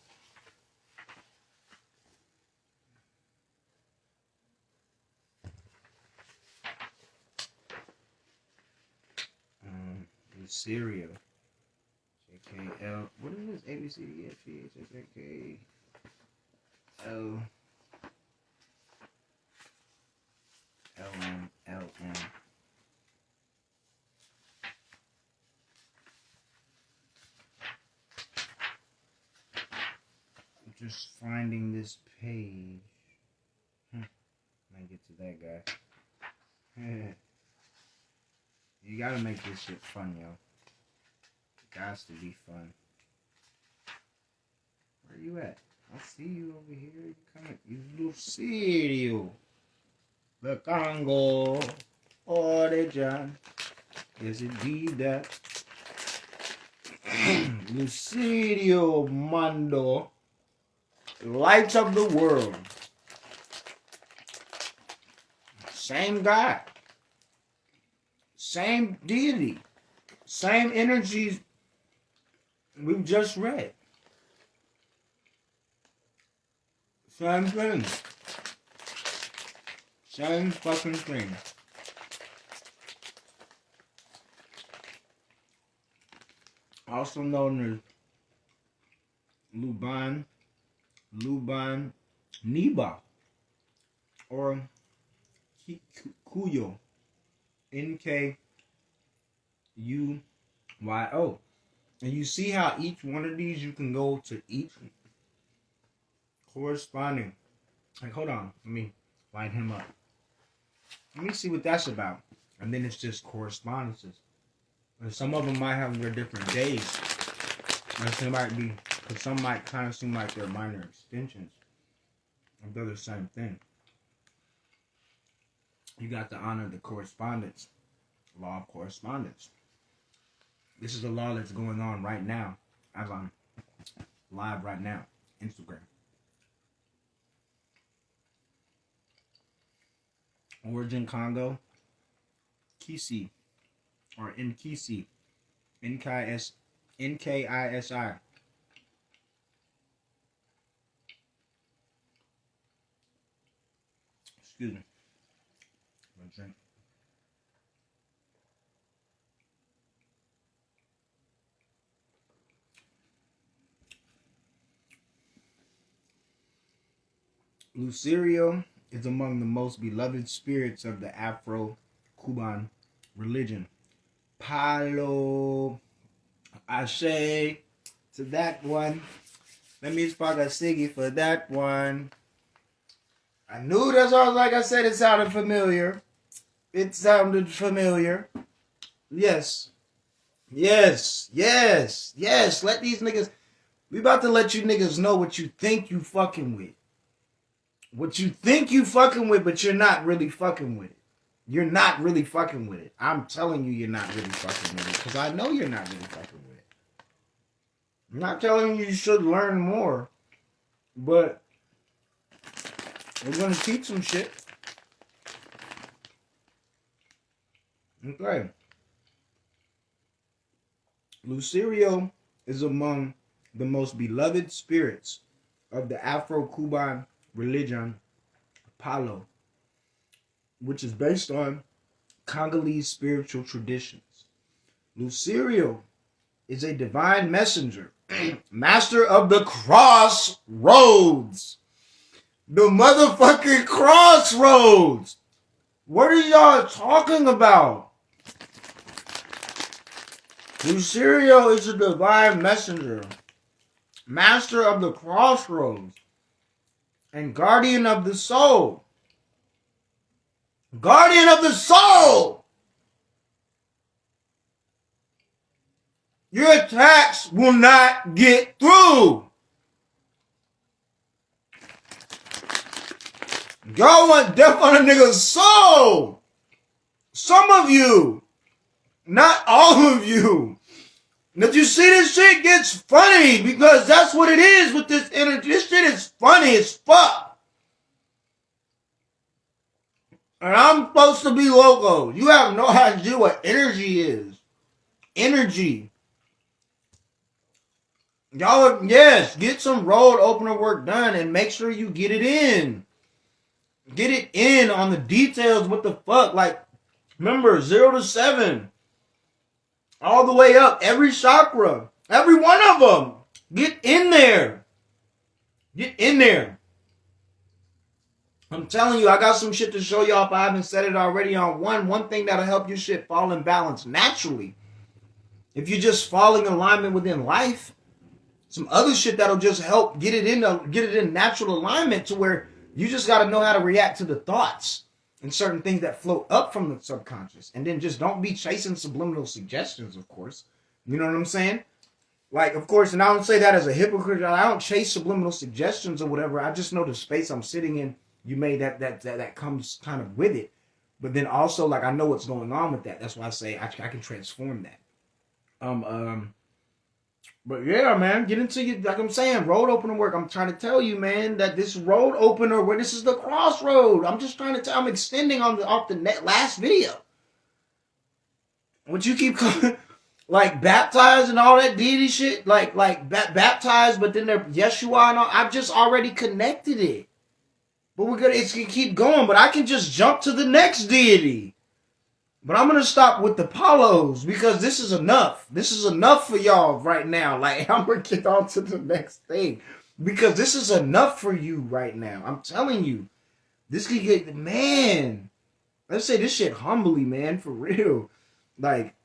Lucirio. JKL. What is this? ABCDFGHSJK. L. LM. LM. Just finding this page. Might get to that guy. You gotta make this shit fun, yo. It has to be fun. Where you at? I see you over here. You coming? You Lucirio. The Congo. Oh, the John. Is it be that? Lucirio Mando. Lights of the world. Same guy. Same deity. Same energies we've just read. Same thing. Same fucking thing. Also known as Luban Niba, or Kuyo, Nkuyo. And you see how each one of these, you can go to each corresponding. Like, hold on, let me light him up. Let me see what that's about. And then it's just correspondences. And some of them might have their different days. And some might be, because some might kind of seem like they're minor extensions of the same thing. You got to honor the correspondence, law of correspondence. This is a law that's going on right now, as I'm live right now, Instagram. Origin Congo, Kisi, or Nkisi, Nkisi. Excuse me. I'm gonna drink. Lucirio is among the most beloved spirits of the Afro-Cuban religion. Palo Ashe to that one. Let me spark a ciggy for that one. I knew that's all. Like I said, it sounded familiar. It sounded familiar. Yes. Yes. Yes. Yes. Let these niggas. We about to let you niggas know what you think you fucking with. What you think you fucking with, but you're not really fucking with it. You're not really fucking with it. I'm telling you, you're not really fucking with it. Because I know you're not really fucking with it. I'm not telling you should learn more. But we're going to teach some shit. Okay. Lucirio is among the most beloved spirits of the Afro-Cuban religion, Palo, which is based on Congolese spiritual traditions. Lucirio is a divine messenger, master of the crossroads. The motherfucking crossroads. What are y'all talking about? Lucirio is a divine messenger, master of the crossroads, and guardian of the soul. Guardian of the soul! Your attacks will not get through. Y'all want death on a nigga's soul. Some of you, not all of you, But you see, this shit gets funny because that's what it is with this energy. This shit is funny as fuck. And I'm supposed to be loco. You have no idea what energy is. Energy. Y'all, yes, get some road opener work done and make sure you get it in. Get it in on the details. What the fuck? Like, remember, 0 to 7. All the way up. Every chakra. Every one of them. Get in there. Get in there. I'm telling you, I got some shit to show y'all if I haven't said it already on one thing that'll help your shit fall in balance naturally. If you're just falling in alignment within life, some other shit that'll just help get it in natural alignment to where you just got to know how to react to the thoughts and certain things that float up from the subconscious. And then just don't be chasing subliminal suggestions, of course. You know what I'm saying? Like, of course, and I don't say that as a hypocrite. I don't chase subliminal suggestions or whatever. I just know the space I'm sitting in. You made that comes kind of with it. But then also, like, I know what's going on with that. That's why I say I can transform that. But yeah, man, get into you. Like I'm saying, road opener work. I'm trying to tell you, man, that this road opener, where this is the crossroad. I'm just trying to tell. I'm extending off the last video. What you keep calling, like baptized and all that deity shit, like baptized, but then they're Yeshua and all. I've just already connected it. But it's gonna keep going. But I can just jump to the next deity. But I'm going to stop with the Paulos because this is enough. This is enough for y'all right now. Like, I'm going to get on to the next thing because this is enough for you right now. I'm telling you, this could get, man, let's say this shit humbly, man, for real. Like,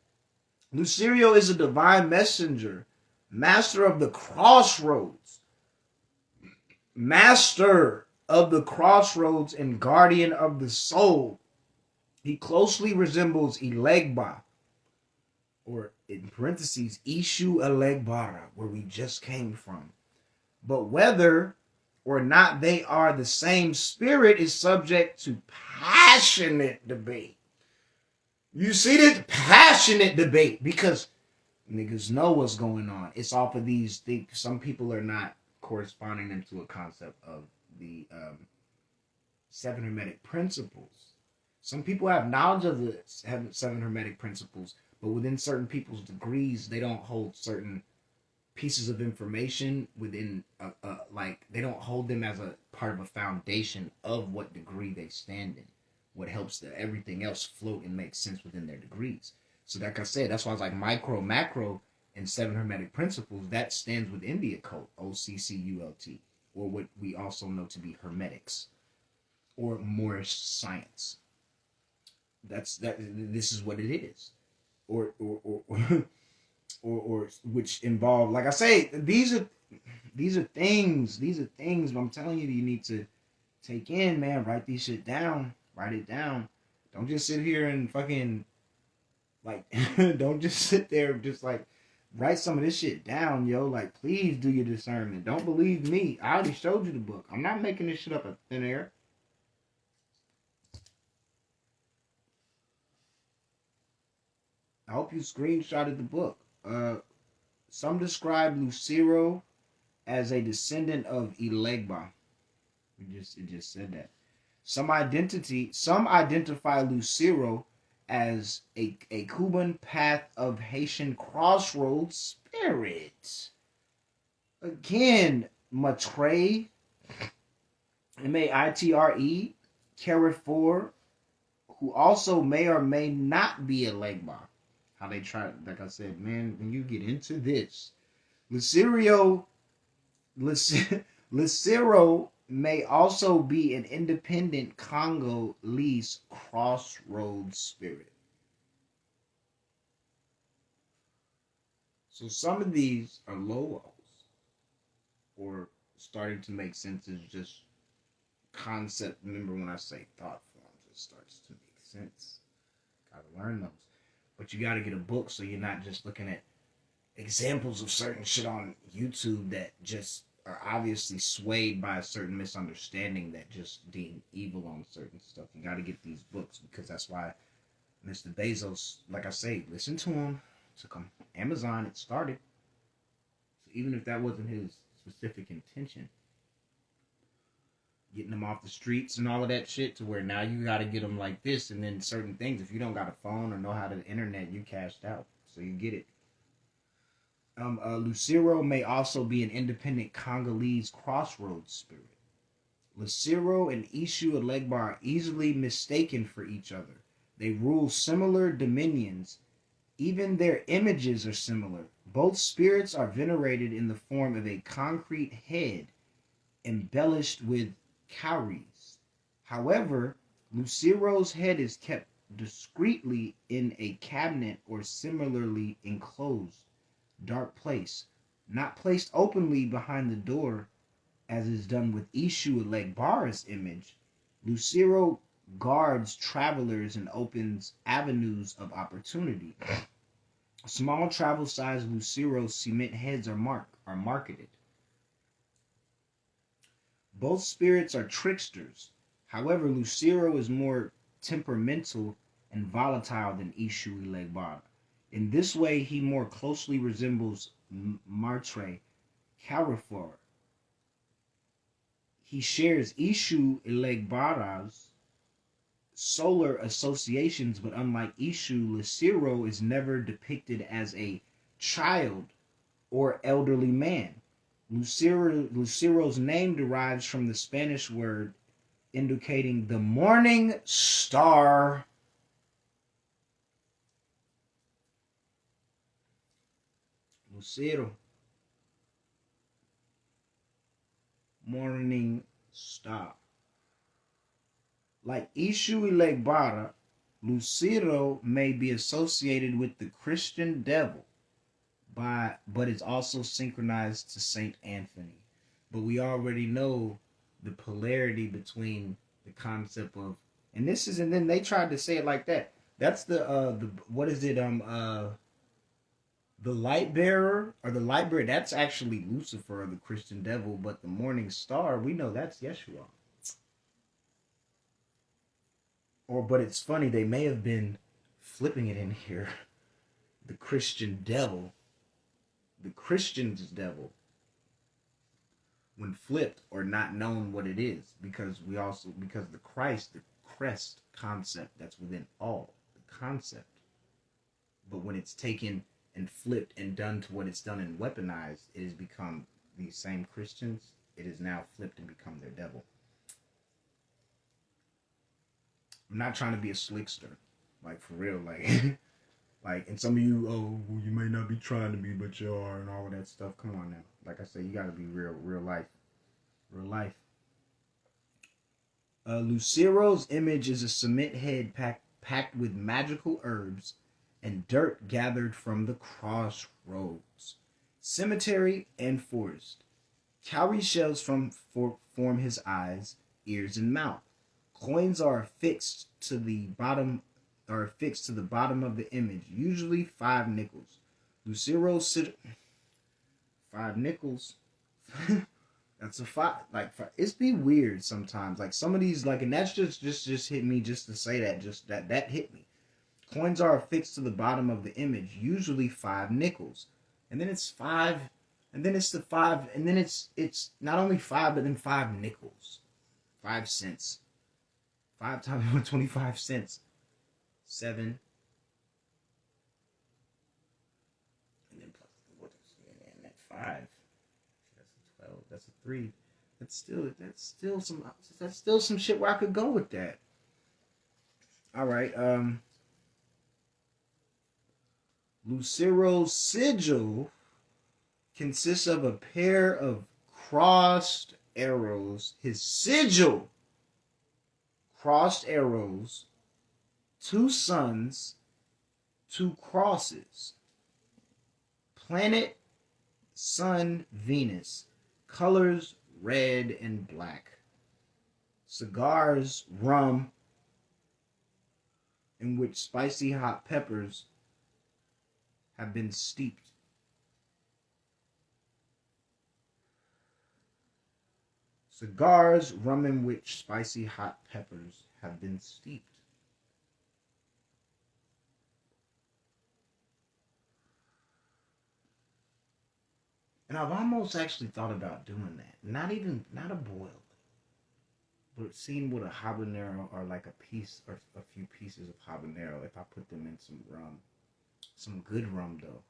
Lucerio is a divine messenger, master of the crossroads, master of the crossroads and guardian of the soul. He closely resembles legba, or in parentheses, Ishu Elegbara, where we just came from. But whether or not they are the same spirit is subject to passionate debate. You see this? Passionate debate, because niggas know what's going on. It's off of these things. Some people are not corresponding into a concept of the 7 Hermetic principles. Some people have knowledge of the 7 Hermetic principles, but within certain people's degrees, they don't hold certain pieces of information within, like, they don't hold them as a part of a foundation of what degree they stand in, what helps everything else float and make sense within their degrees. So like I said, that's why I was like micro, macro, and 7 Hermetic principles, that stands within the occult, OCCULT, or what we also know to be Hermetics, or Moorish science. This is what it is, or which involve, like I say, these are things I'm telling you need to take in, man. Write these shit down. Write it down. Don't just sit here and fucking, like, don't just sit there and just, like, write some of this shit down, yo. Like, please do your discernment. Don't believe me. I already showed you the book. I'm not making this shit up in thin air. I hope you screenshotted the book. Some describe Lucero as a descendant of Legba. It just said that. Some identify Lucero as a Cuban path of Haitian crossroads spirit. Again, Maitre, Maitre, Carrefour, who also may or may not be a Legba. How they try, like I said, man, when you get into this, Lucero may also be an independent Congolese crossroads spirit. So some of these are logos, or starting to make sense as just concept. Remember when I say thought forms, it starts to make sense. Gotta learn those. But you gotta get a book so you're not just looking at examples of certain shit on YouTube that just are obviously swayed by a certain misunderstanding that just deem evil on certain stuff. You gotta get these books, because that's why Mr. Bezos, like I say, listen to him. took him. Amazon, it started. So even if that wasn't his specific intention, getting them off the streets and all of that shit to where now you got to get them like this, and then certain things, if you don't got a phone or know how to internet, you cashed out. So you get it. Lucero may also be an independent Congolese crossroads spirit. Lucero and Ishu and Legba are easily mistaken for each other. They rule similar dominions. Even their images are similar. Both spirits are venerated in the form of a concrete head embellished with cowries. However, Lucero's head is kept discreetly in a cabinet or similarly enclosed, dark place, not placed openly behind the door, as is done with Ishu and Legbara's image. Lucero guards travelers and opens avenues of opportunity. Small travel-sized Lucero cement heads are marketed. Both spirits are tricksters. However, Lucero is more temperamental and volatile than Ishu and Legbara. In this way, he more closely resembles Martre Carrefour. He shares Ishu and Legbara's solar associations, but unlike Ishu, Lucero is never depicted as a child or elderly man. Lucero's name derives from the Spanish word indicating the morning star. Lucero, morning star. Like Ishu and Legbara, Lucero may be associated with the Christian devil, but is also synchronized to Saint Anthony. But we already know the polarity between the concept of, and then they tried to say it like that. That's the what is it the light bearer, or the light bearer, that's actually Lucifer, the Christian devil, but the morning star, we know that's Yeshua. But it's funny, they may have been flipping it in here. The Christian devil, the Christian's devil, when flipped or not known what it is, because the Christ, the crest concept, that's within all, the concept. But when it's taken and flipped and done to what it's done and weaponized, it has become these same Christians. It is now flipped and become their devil. I'm not trying to be a slickster, like for real, like, like, and some of you, oh, well, you may not be trying to be, but you are, and all of that stuff. Come on now, like I said, you got to be real life. Lucero's image is a cement head packed with magical herbs and dirt gathered from the crossroads, cemetery, and forest. Cowrie shells form his eyes, ears, and mouth. Coins are affixed to the bottom of the image, usually 5 nickels. Lucero 5 nickels. That's a 5. Like, it's be weird sometimes. Like some of these, like, and that's just hit me just to say that. Just that hit me. Coins are affixed to the bottom of the image, usually 5 nickels, and then it's 5, and then it's the 5, and then it's not only 5, but then 5 nickels, 5 cents. 5 times 25 cents. 7. And then plus what is, and that 5. That's a 12. That's a 3. That's still some shit where I could go with that. Alright, Lucero's sigil consists of a pair of crossed arrows. His sigil, crossed arrows, 2 suns, 2 crosses. Planet, sun, Venus. Colors, red and black. Cigars, rum, in which spicy hot peppers have been steeped. Cigars, rum in which spicy hot peppers have been steeped. And I've almost actually thought about doing that. Not a boil, but seen with a habanero or like a piece or a few pieces of habanero. If I put them in some rum, some good rum though,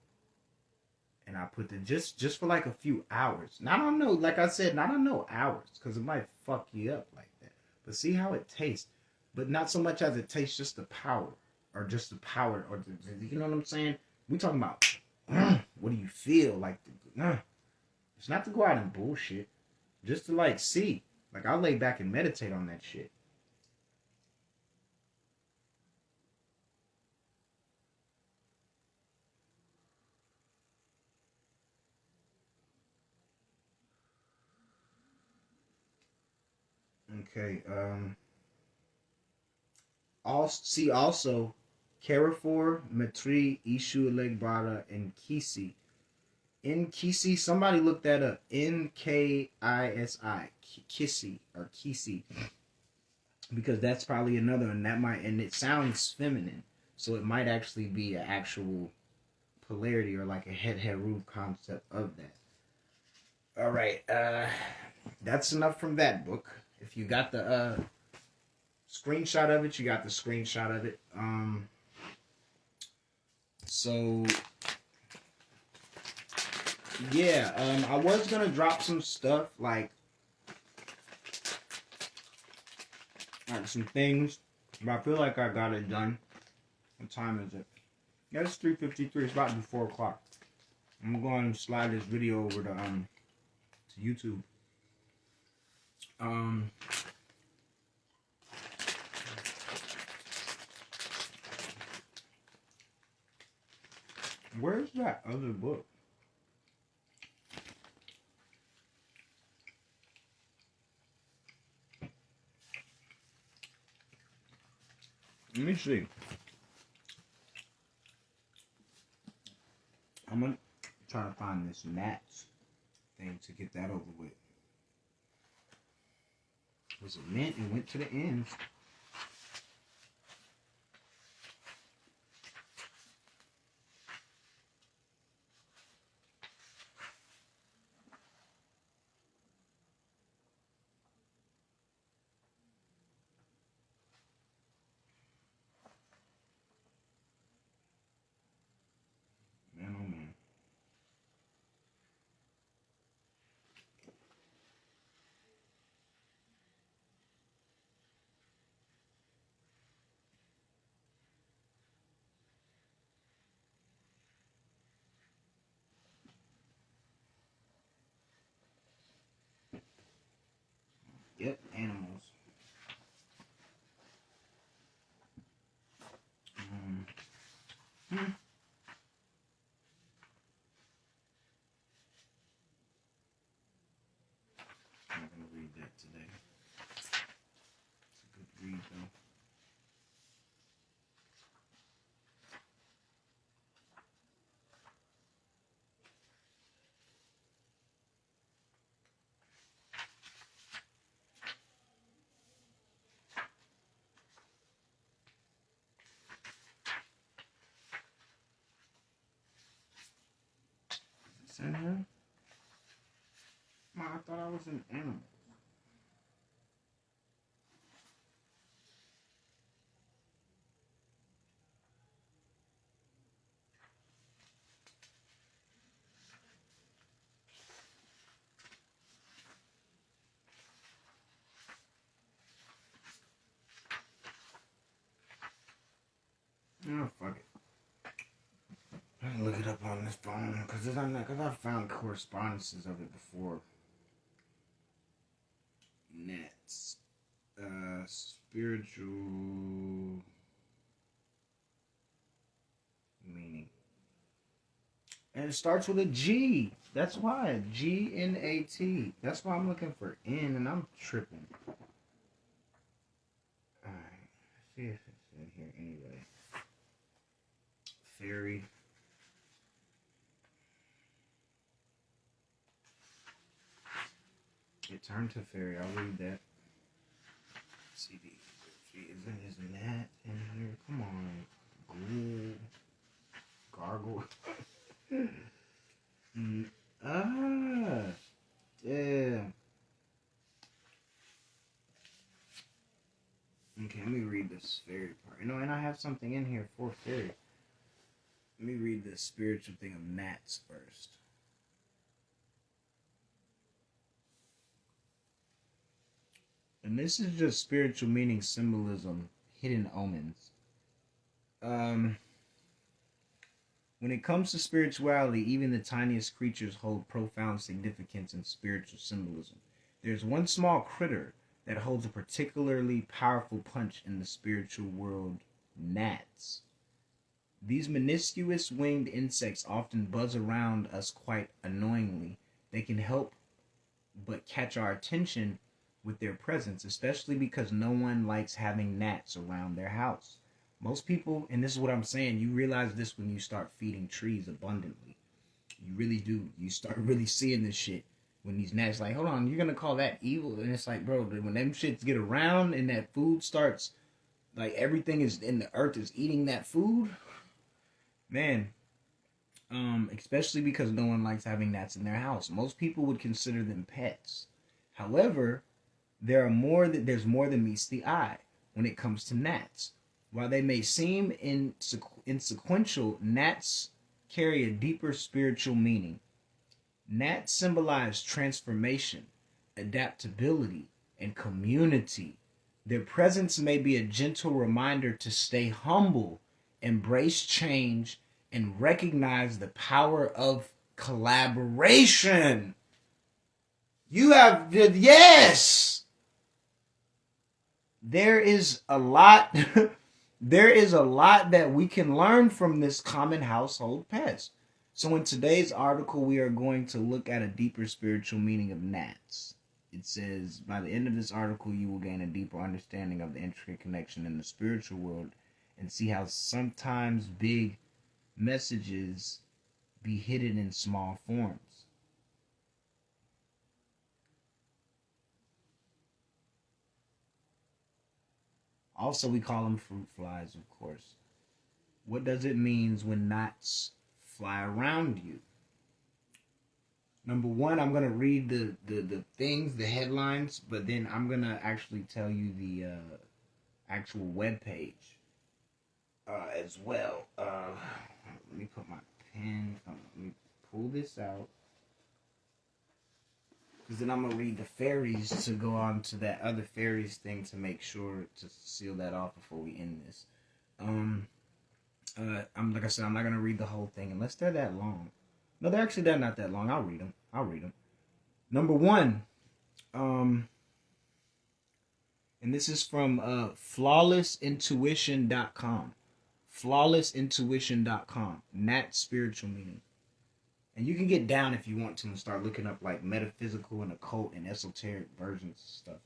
and I put them just for like a few hours. Not on no, like I said, not on no hours, because it might fuck you up like that. But see how it tastes, but not so much as it tastes, just the power, or just the power, or you know what I'm saying? We talking about what do you feel like? It's not to go out and bullshit, just to like see. Like I'll lay back and meditate on that shit. Okay. Also, Carrefour, Matri, Ishu, Legbara, and Kisi. In Kisi, somebody look that up. Nkisi, Kisi or Kisi, because that's probably another, and that might, and it sounds feminine, so it might actually be an actual polarity or like a head roof concept of that. All right, that's enough from that book. If you got the screenshot of it, you got the screenshot of it. So yeah, I was gonna drop some stuff like some things, but I feel like I got it done. What time is it? Yeah, it's 3:53. It's about to be 4 o'clock. I'm going to slide this video over to YouTube. Where's that other book? Let me see. I'm gonna try to find this gnats thing to get that over with. Was it meant and went to the ends? Man, oh man. Yep, animals. I'm not gonna read that today. It's a good read though. Is this in here? Man, I thought I was an animal. Oh, fuck it. I can look it up on this phone because I've found correspondences of it before. Gnats. Spiritual meaning. And it starts with a G. That's why. Gnat. That's why I'm looking for N and I'm tripping. Alright. See if it's in here anyway. Fairy. It turned to fairy. I'll read that. CD. Is Nat in here? Come on. Ghoul. Gargle. this fairy part. You know, and I have something in here for fairy. Let me read the spiritual thing of gnats first. And this is just spiritual meaning, symbolism, hidden omens. When it comes to spirituality, even the tiniest creatures hold profound significance in spiritual symbolism. There's one small critter that holds a particularly powerful punch in the spiritual world: gnats. These minuscule winged insects often buzz around us quite annoyingly. They can help but catch our attention with their presence, especially because no one likes having gnats around their house. Most people, and this is what I'm saying, you realize this when you start feeding trees abundantly. You really do. You start really seeing this shit when these gnats, like, hold on, you're gonna call that evil? And it's like, bro, when them shits get around and that food starts, like, everything is in the earth is eating that food, man. Especially because no one likes having gnats in their house. Most people would consider them pets. However, there's more than meets the eye when it comes to gnats. While they may seem insequential, gnats carry a deeper spiritual meaning. Gnats symbolize transformation, adaptability, and community. Their presence may be a gentle reminder to stay humble, embrace change, and recognize the power of collaboration. You have, yes! There is a lot... There is a lot that we can learn from this common household pest. So in today's article, we are going to look at a deeper spiritual meaning of gnats. It says, by the end of this article, you will gain a deeper understanding of the intricate connection in the spiritual world and see how sometimes big messages be hidden in small forms. Also, we call them fruit flies, of course. What does it mean when gnats fly around you? Number one, I'm going to read the things, the headlines, but then I'm going to actually tell you the actual web page as well. Let me put my pen, let me pull this out. Because then I'm going to read the fairies to go on to that other fairies thing to make sure to seal that off before we end this. Like I said, I'm not going to read the whole thing unless they're that long. No, they're not that long. I'll read them. Number one, and this is from flawlessintuition.com. Flawlessintuition.com. Gnat spiritual meaning. And you can get down if you want to and start looking up like metaphysical and occult and esoteric versions of stuff.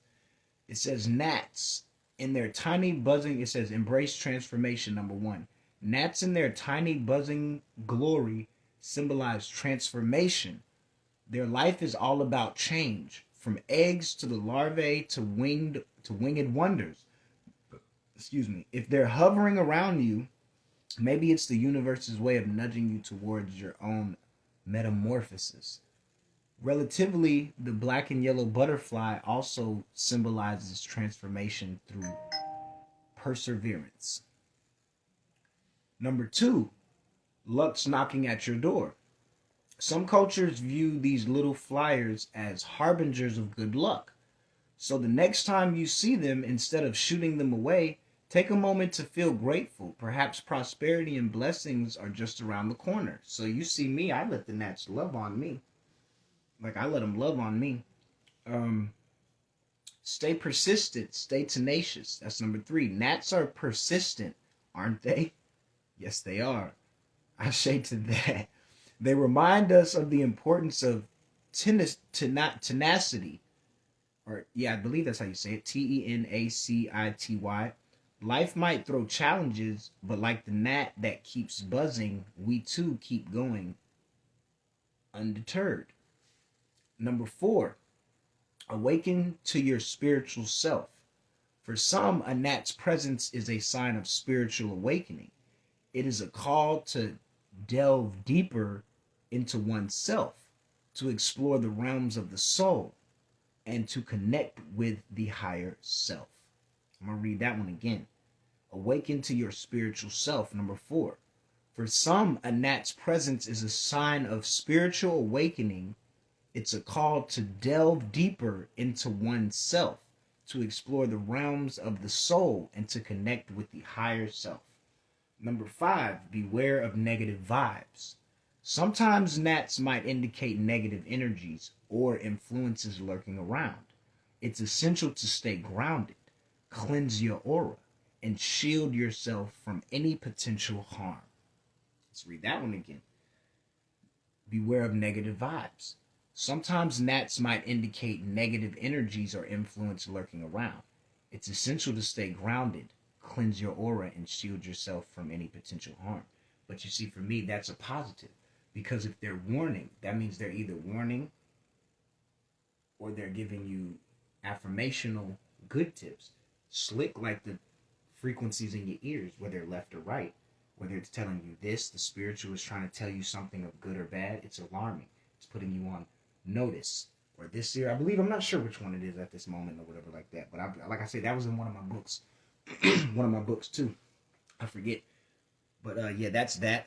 It says gnats in their tiny buzzing, it says embrace transformation, number one. Gnats in their tiny buzzing glory symbolize transformation. Their life is all about change, from eggs to the larvae to winged wonders. Excuse me. If they're hovering around you, maybe it's the universe's way of nudging you towards your own metamorphosis. Relatively, the black and yellow butterfly also symbolizes transformation through perseverance. Number two, luck's knocking at your door. Some cultures view these little flyers as harbingers of good luck. So the next time you see them, instead of shooting them away, take a moment to feel grateful. Perhaps prosperity and blessings are just around the corner. So you see me, I let the gnats love on me. Like I let them love on me. Stay persistent, stay tenacious. That's number three. Gnats are persistent, aren't they? Yes, they are. I say to that. They remind us of the importance of tenacity. Or, yeah, I believe that's how you say it. Tenacity. Life might throw challenges, but like the gnat that keeps buzzing, we too keep going undeterred. Number four, awaken to your spiritual self. For some, a gnat's presence is a sign of spiritual awakening. It is a call to delve deeper into oneself, to explore the realms of the soul, and to connect with the higher self. I'm going to read that one again. Awaken to your spiritual self. Number 4. For some, a gnat's presence is a sign of spiritual awakening. It's a call to delve deeper into oneself, to explore the realms of the soul, and to connect with the higher self. Number 5, beware of negative vibes. Sometimes gnats might indicate negative energies or influences lurking around. It's essential to stay grounded, cleanse your aura, and shield yourself from any potential harm. Let's read that one again. Beware of negative vibes. Sometimes gnats might indicate negative energies or influence lurking around. It's essential to stay grounded, cleanse your aura, and shield yourself from any potential harm. But you see, for me, that's a positive. Because if they're warning, that means they're either warning or they're giving you affirmational good tips. Slick like the frequencies in your ears, whether left or right, whether it's telling you this, the spiritual is trying to tell you something of good or bad, it's alarming. It's putting you on notice. Or this year, I believe, I'm not sure which one it is at this moment or whatever like that. But like I said, that was in one of my books. One of my books too. I forget. But yeah, that's that.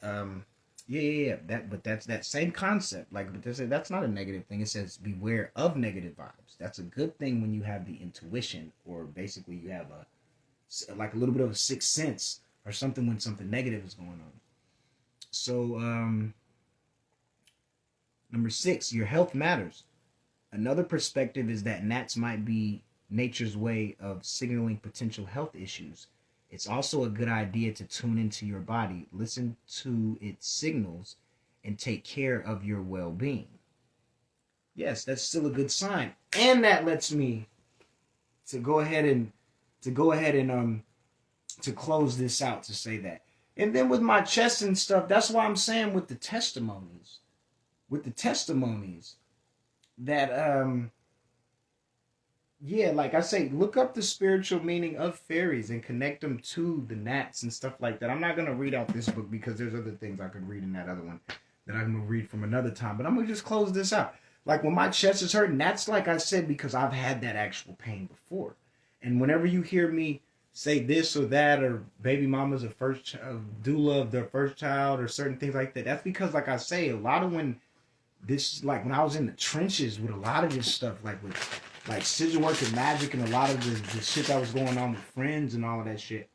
Yeah. But that's that same concept. Like, but that's not a negative thing. It says beware of negative vibes. That's a good thing when you have the intuition, or basically you have a little bit of a sixth sense or something when something negative is going on. So number 6, your health matters. Another perspective is that gnats might be nature's way of signaling potential health issues. It's also a good idea to tune into your body, listen to its signals, and take care of your well-being. Yes, that's still a good sign. And that lets me to go ahead and to close this out, to say that. And then with my chest and stuff, that's why I'm saying with the testimonies that yeah, like I say, look up the spiritual meaning of fairies and connect them to the gnats and stuff like that. I'm not going to read out this book because there's other things I could read in that other one that I'm going to read from another time. But I'm going to just close this out. Like when my chest is hurting, that's like I said, because I've had that actual pain before. And whenever you hear me say this or that, or baby mama's a first doula of their first child, or certain things like that, that's because, like I say, a lot of when I was in the trenches with a lot of this stuff, like with like sigil work and magic and a lot of the shit that was going on with friends and all of that shit.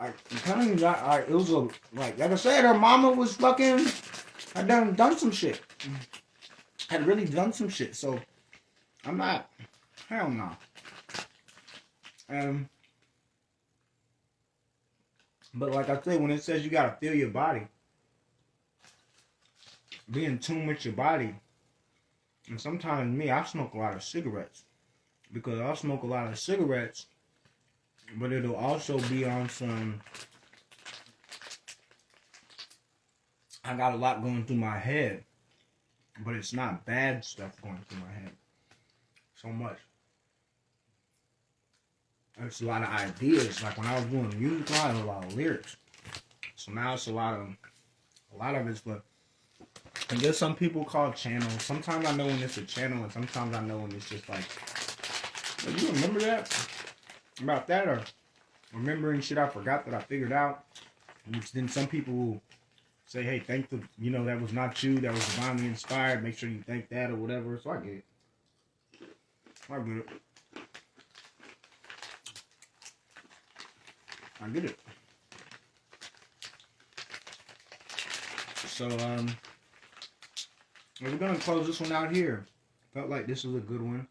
It was like I said, her mama was fucking, had done some shit. Had really done some shit. So I'm not, hell no. But like I said, when it says you gotta feel your body, be in tune with your body. And sometimes I smoke a lot of cigarettes. Because I'll smoke a lot of cigarettes, but it'll also be on some, I got a lot going through my head, but it's not bad stuff going through my head so much. It's a lot of ideas. Like when I was doing music, I had a lot of lyrics. So now it's a lot of it's what I guess some people call channels. Sometimes I know when it's a channel, and sometimes I know when it's just like, oh, you remember that? About that, or remembering shit I forgot that I figured out. Which then some people will say, hey, thank that was not you, that was divinely inspired. Make sure you thank that or whatever. So I get it. I get it. So, we're going to close this one out here. Felt like this was a good one.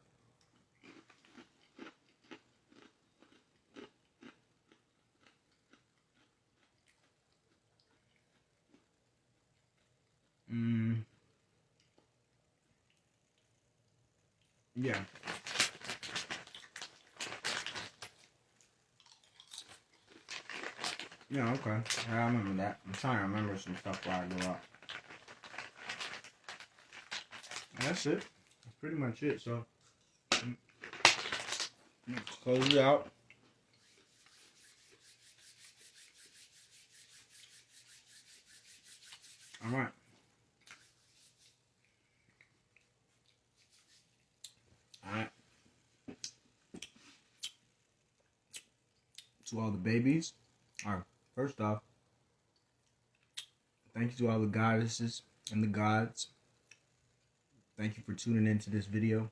Yeah. Yeah, okay. Yeah, I remember that. I'm trying to remember some stuff while I go up. And that's it. That's pretty much it. So, let's close it out. All right. To all the babies. All right, first off, thank you to all the goddesses and the gods. Thank you for tuning into this video.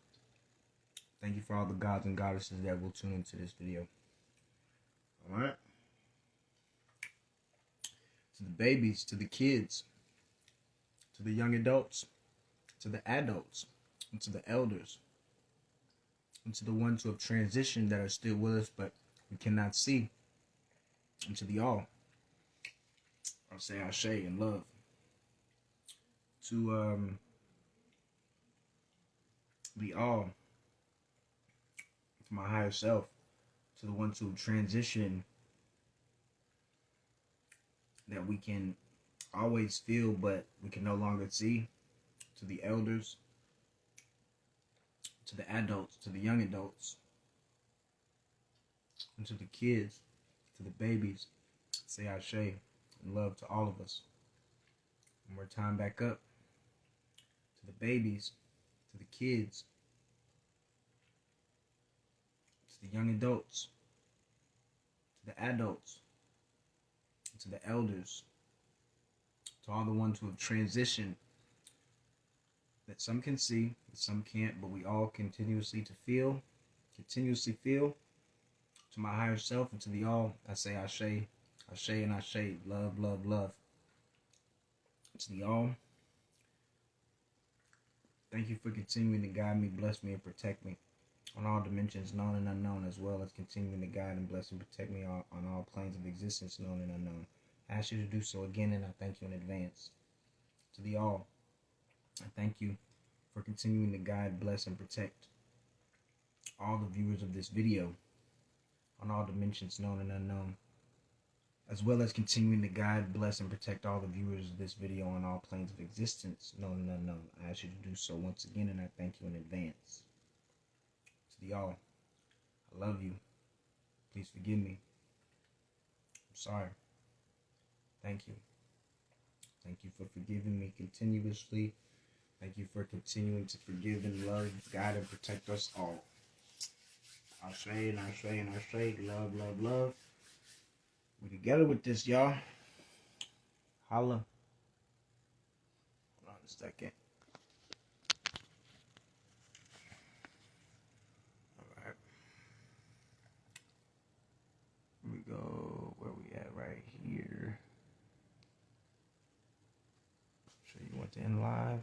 Thank you for all the gods and goddesses that will tune into this video. All right. To the babies, to the kids, to the young adults, to the adults, and to the elders, and to the ones who have transitioned that are still with us but we cannot see, and to the all. I'll say Ashe and love. To the all, to my higher self, to the ones who transition that we can always feel but we can no longer see, to the elders, to the adults, to the young adults, and to the kids, to the babies, say Ashe and love to all of us. One more time back up. To the babies, to the kids, to the young adults, to the adults, to the elders, to all the ones who have transitioned that some can see, that some can't, but we all continuously feel. To my higher self and to the all, I say Ashe, Ashe and Ashe, love, love, love. To the all, thank you for continuing to guide me, bless me, and protect me on all dimensions, known and unknown, as well as continuing to guide and bless and protect me on all planes of existence, known and unknown. I ask you to do so again, and I thank you in advance. To the all, I thank you for continuing to guide, bless, and protect all the viewers of this video on all dimensions, known and unknown, as well as continuing to guide, bless, and protect all the viewers of this video on all planes of existence, known and unknown. I ask you to do so once again, and I thank you in advance. To the all, I love you. Please forgive me. I'm sorry. Thank you. Thank you for forgiving me continuously. Thank you for continuing to forgive and love, guide, and protect us all. Ashe and Ashe and Ashe. Love, love, love. We together with this, y'all. Holla. Hold on a second. Alright. Here we go. Where we at right here? Sure you want to end live.